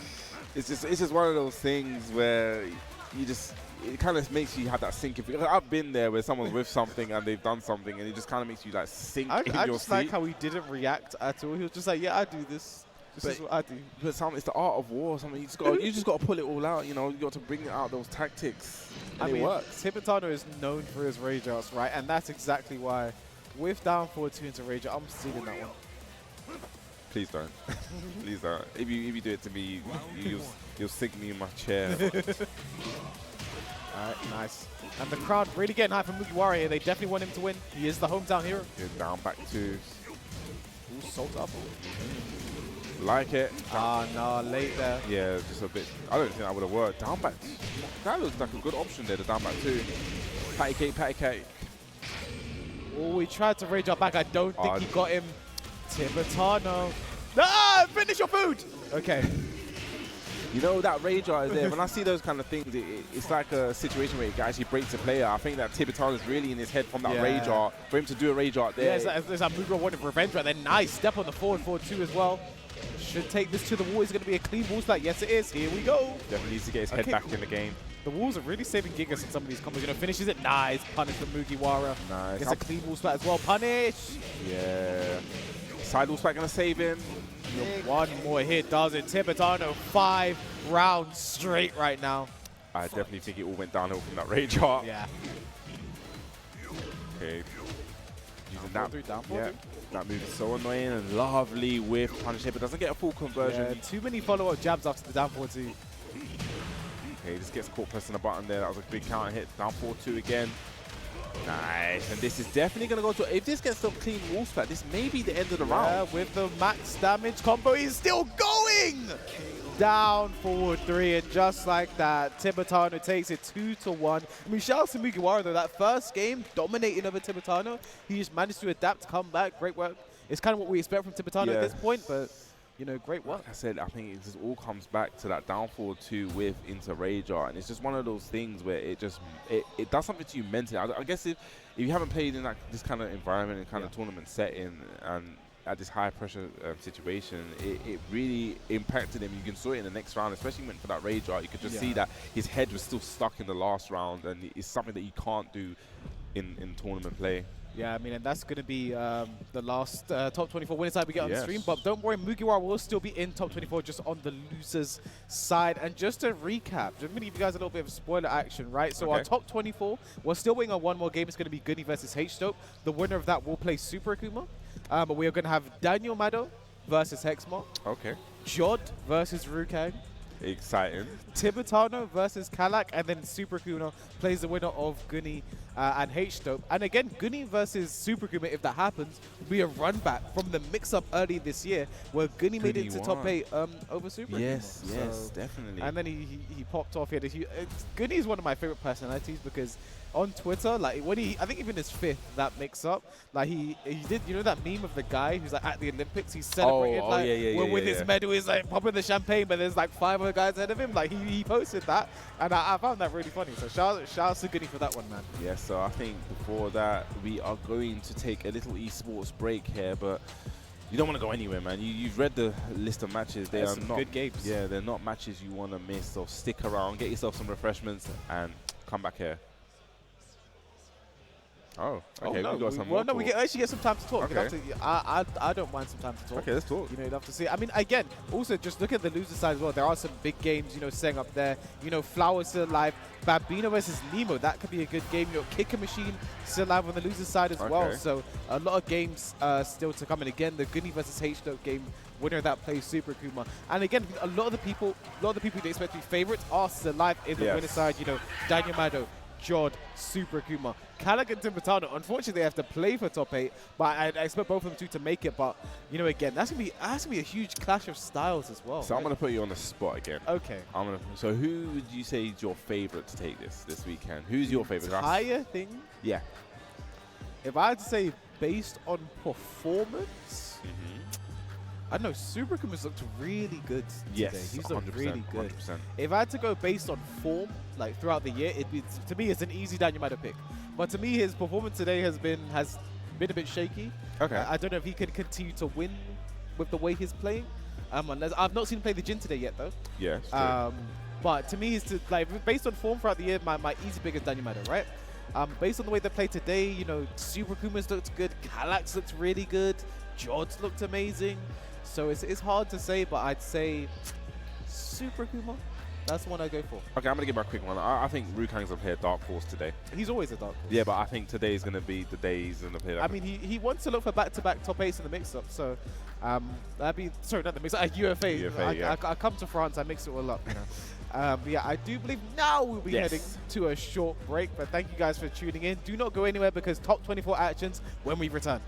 it's just one of those things where it kind of makes you have that sinking feeling. I've been there where someone's with something and they've done something, and it just kind of makes you like sink in your seat.
I just like how he didn't react at all. He was just like, yeah, I do this. This is what I do.
But it's the art of war. Something you just got to pull it all out. You know, you got to bring out those tactics. And I mean, it works.
Tibetano is known for his rage outs, right? And that's exactly why. With down 4-2 into rage out, I'm stealing that one.
Please don't. Please don't. If you do it to me, you'll sink me in my chair.
Alright, nice. And the crowd really getting high for Mugiwara here. They definitely want him to win. He is the hometown hero.
Yeah, down back 2.
Ooh, salt up.
Like it.
Ah, no, late there.
Yeah, just a bit. I don't think that would have worked. Down back. That looks like a good option there, the down back 2. Patty cake, patty cake.
Oh, he tried to rage out back. I don't think he got him. Tibetano. Ah, finish your food. Okay.
You know, that rage art is there. When I see those kind of things, it's like a situation where it actually breaks a player. I think that Tibetano is really in his head from that rage art. For him to do a rage art there.
Yeah, there's that Mugiwara wanted revenge right there. Nice step on the forward 4-2 as well. Should take this to the wall. It's going to be a clean wall splat. Yes, it is. Here we go.
Definitely needs to get his head back in the game.
The walls are really saving Gigas in some of these combos. You know, finishes it. Nice. Punish from Mugiwara.
Nice.
Gets a clean wall splat as well. Punish.
Yeah. Side wall splat going to save him.
One more hit does it. Tibetano 5 rounds straight right now.
I definitely think it all went downhill from that rage art.
Yeah.
Okay.
Using that. Down 4-3.
That move is so annoying and lovely with punish hit, but doesn't get a full conversion.
Yeah, too many follow-up jabs after the down 4-2.
Okay, just gets caught pressing the button there. That was a big counter hit. Down 4-2 again. Nice. And this is definitely going to go to... If this gets some clean wall splat, this may be the end of the round.
With the max damage combo, he's still going! Down 4-3, and just like that, Tibetano takes it 2-1. I mean, shout out to Mugiwara, though. That first game, dominating over Tibetano. He just managed to adapt, come back. Great work. It's kind of what we expect from Tibetano at this point, but... You know, great work.
Like I said, I think it just all comes back to that down 4-2 with into Rage Art, and it's just one of those things where it just it does something to you mentally. I guess if you haven't played in this kind of environment and kind of tournament setting and at this high pressure situation, it really impacted him. You can saw it in the next round, especially when for that Rage Art. You could just see that his head was still stuck in the last round, and it's something that you can't do in tournament play.
Yeah, I mean, and that's going to be the last top 24 winner side we get on the stream. But don't worry, Mugiwara will still be in top 24 just on the losers side. And just to recap, just going to give you guys a little bit of spoiler action, right? So our top 24, we're still waiting on one more game. It's going to be Gunny versus H-Dope. The winner of that will play Super Akuma. But we are going to have Daniel Mado versus Hexmark.
Okay.
Jodd versus Rukang.
Exciting.
Tibetano versus Kalak, and then Super Akuma plays the winner of Gunny and H-Dope. And again, Gunny versus Super Akuma, if that happens, will be a run back from the mix-up early this year where Gunny made it to top 8 over Super Akuma.
Yes, definitely.
And then he popped off. Gunny is one of my favorite personalities because on Twitter, like when I think even his 5th that mix-up, like he did, you know that meme of the guy who's like at the Olympics, he's celebrated with his medal, he's like popping the champagne, but there's like 5 other guys ahead of him. Like he posted that, and I found that really funny. So shout out to Gunny for that one, man.
Yeah, so I think before that we are going to take a little esports break here, but you don't want to go anywhere, man. You've read the list of matches. They are not
good games.
Yeah, they're not matches you want to miss. So stick around, get yourself some refreshments, and come back here. Oh, okay.
No,
we got some more.
No, we actually get some time to talk.
Okay.
I don't mind some time to talk.
Okay, let's talk.
You know, you'd have to see. I mean, again, also just look at the loser side as well. There are some big games, you know, setting up there. You know, Flower still alive. Babino versus Nemo, that could be a good game. You know, Kicker Machine still alive on the loser side as well. So a lot of games still to come. And again, the Gunny versus H-Dope game, winner that plays Super Akuma. And again, a lot of the people you expect to be favorites are still alive in the winner side. You know, Daniel Mado, Jodd, Super Akuma. Kalak and Tibetano, unfortunately, they have to play for top 8, but I expect both of them to make it. But, you know, again, that's gonna be a huge clash of styles as well.
So I'm going to put you on the spot again.
Okay.
So who would you say is your favorite to take this weekend? Who's your favorite?
Entire thing?
Yeah.
If I had to say based on performance, I don't know, Super Akuma's looked really good today. He's looked really good.
100%.
If I had to go based on form, like throughout the year, to me it's an easy Daniel Mado pick. But to me, his performance today has been a bit shaky. Okay. I don't know if he can continue to win with the way he's playing. Unless I've not seen him play the Jin today yet, though.
Yes.
But to me, based on form throughout the year, my easy pick is Daniel Mado, right? Based on the way they played today, you know, Super Akuma's looked good, Kalak's looked really good, Jodd's looked amazing. So it's hard to say, but I'd say Super Akuma. That's the one I go for.
Okay, I'm going to give my quick one. I think Rukang's up here Dark Horse today.
He's always a Dark Horse.
Yeah, but I think today's going to be the day he's going to play that.
I mean, he wants to look for back-to-back top 8s in the mix-up. So that'd be, sorry, not the mix-up, UFA. I come to France, I mix it all up, you know. Yeah, I do believe now we'll be heading to a short break. But thank you guys for tuning in. Do not go anywhere because top 24 actions when we return.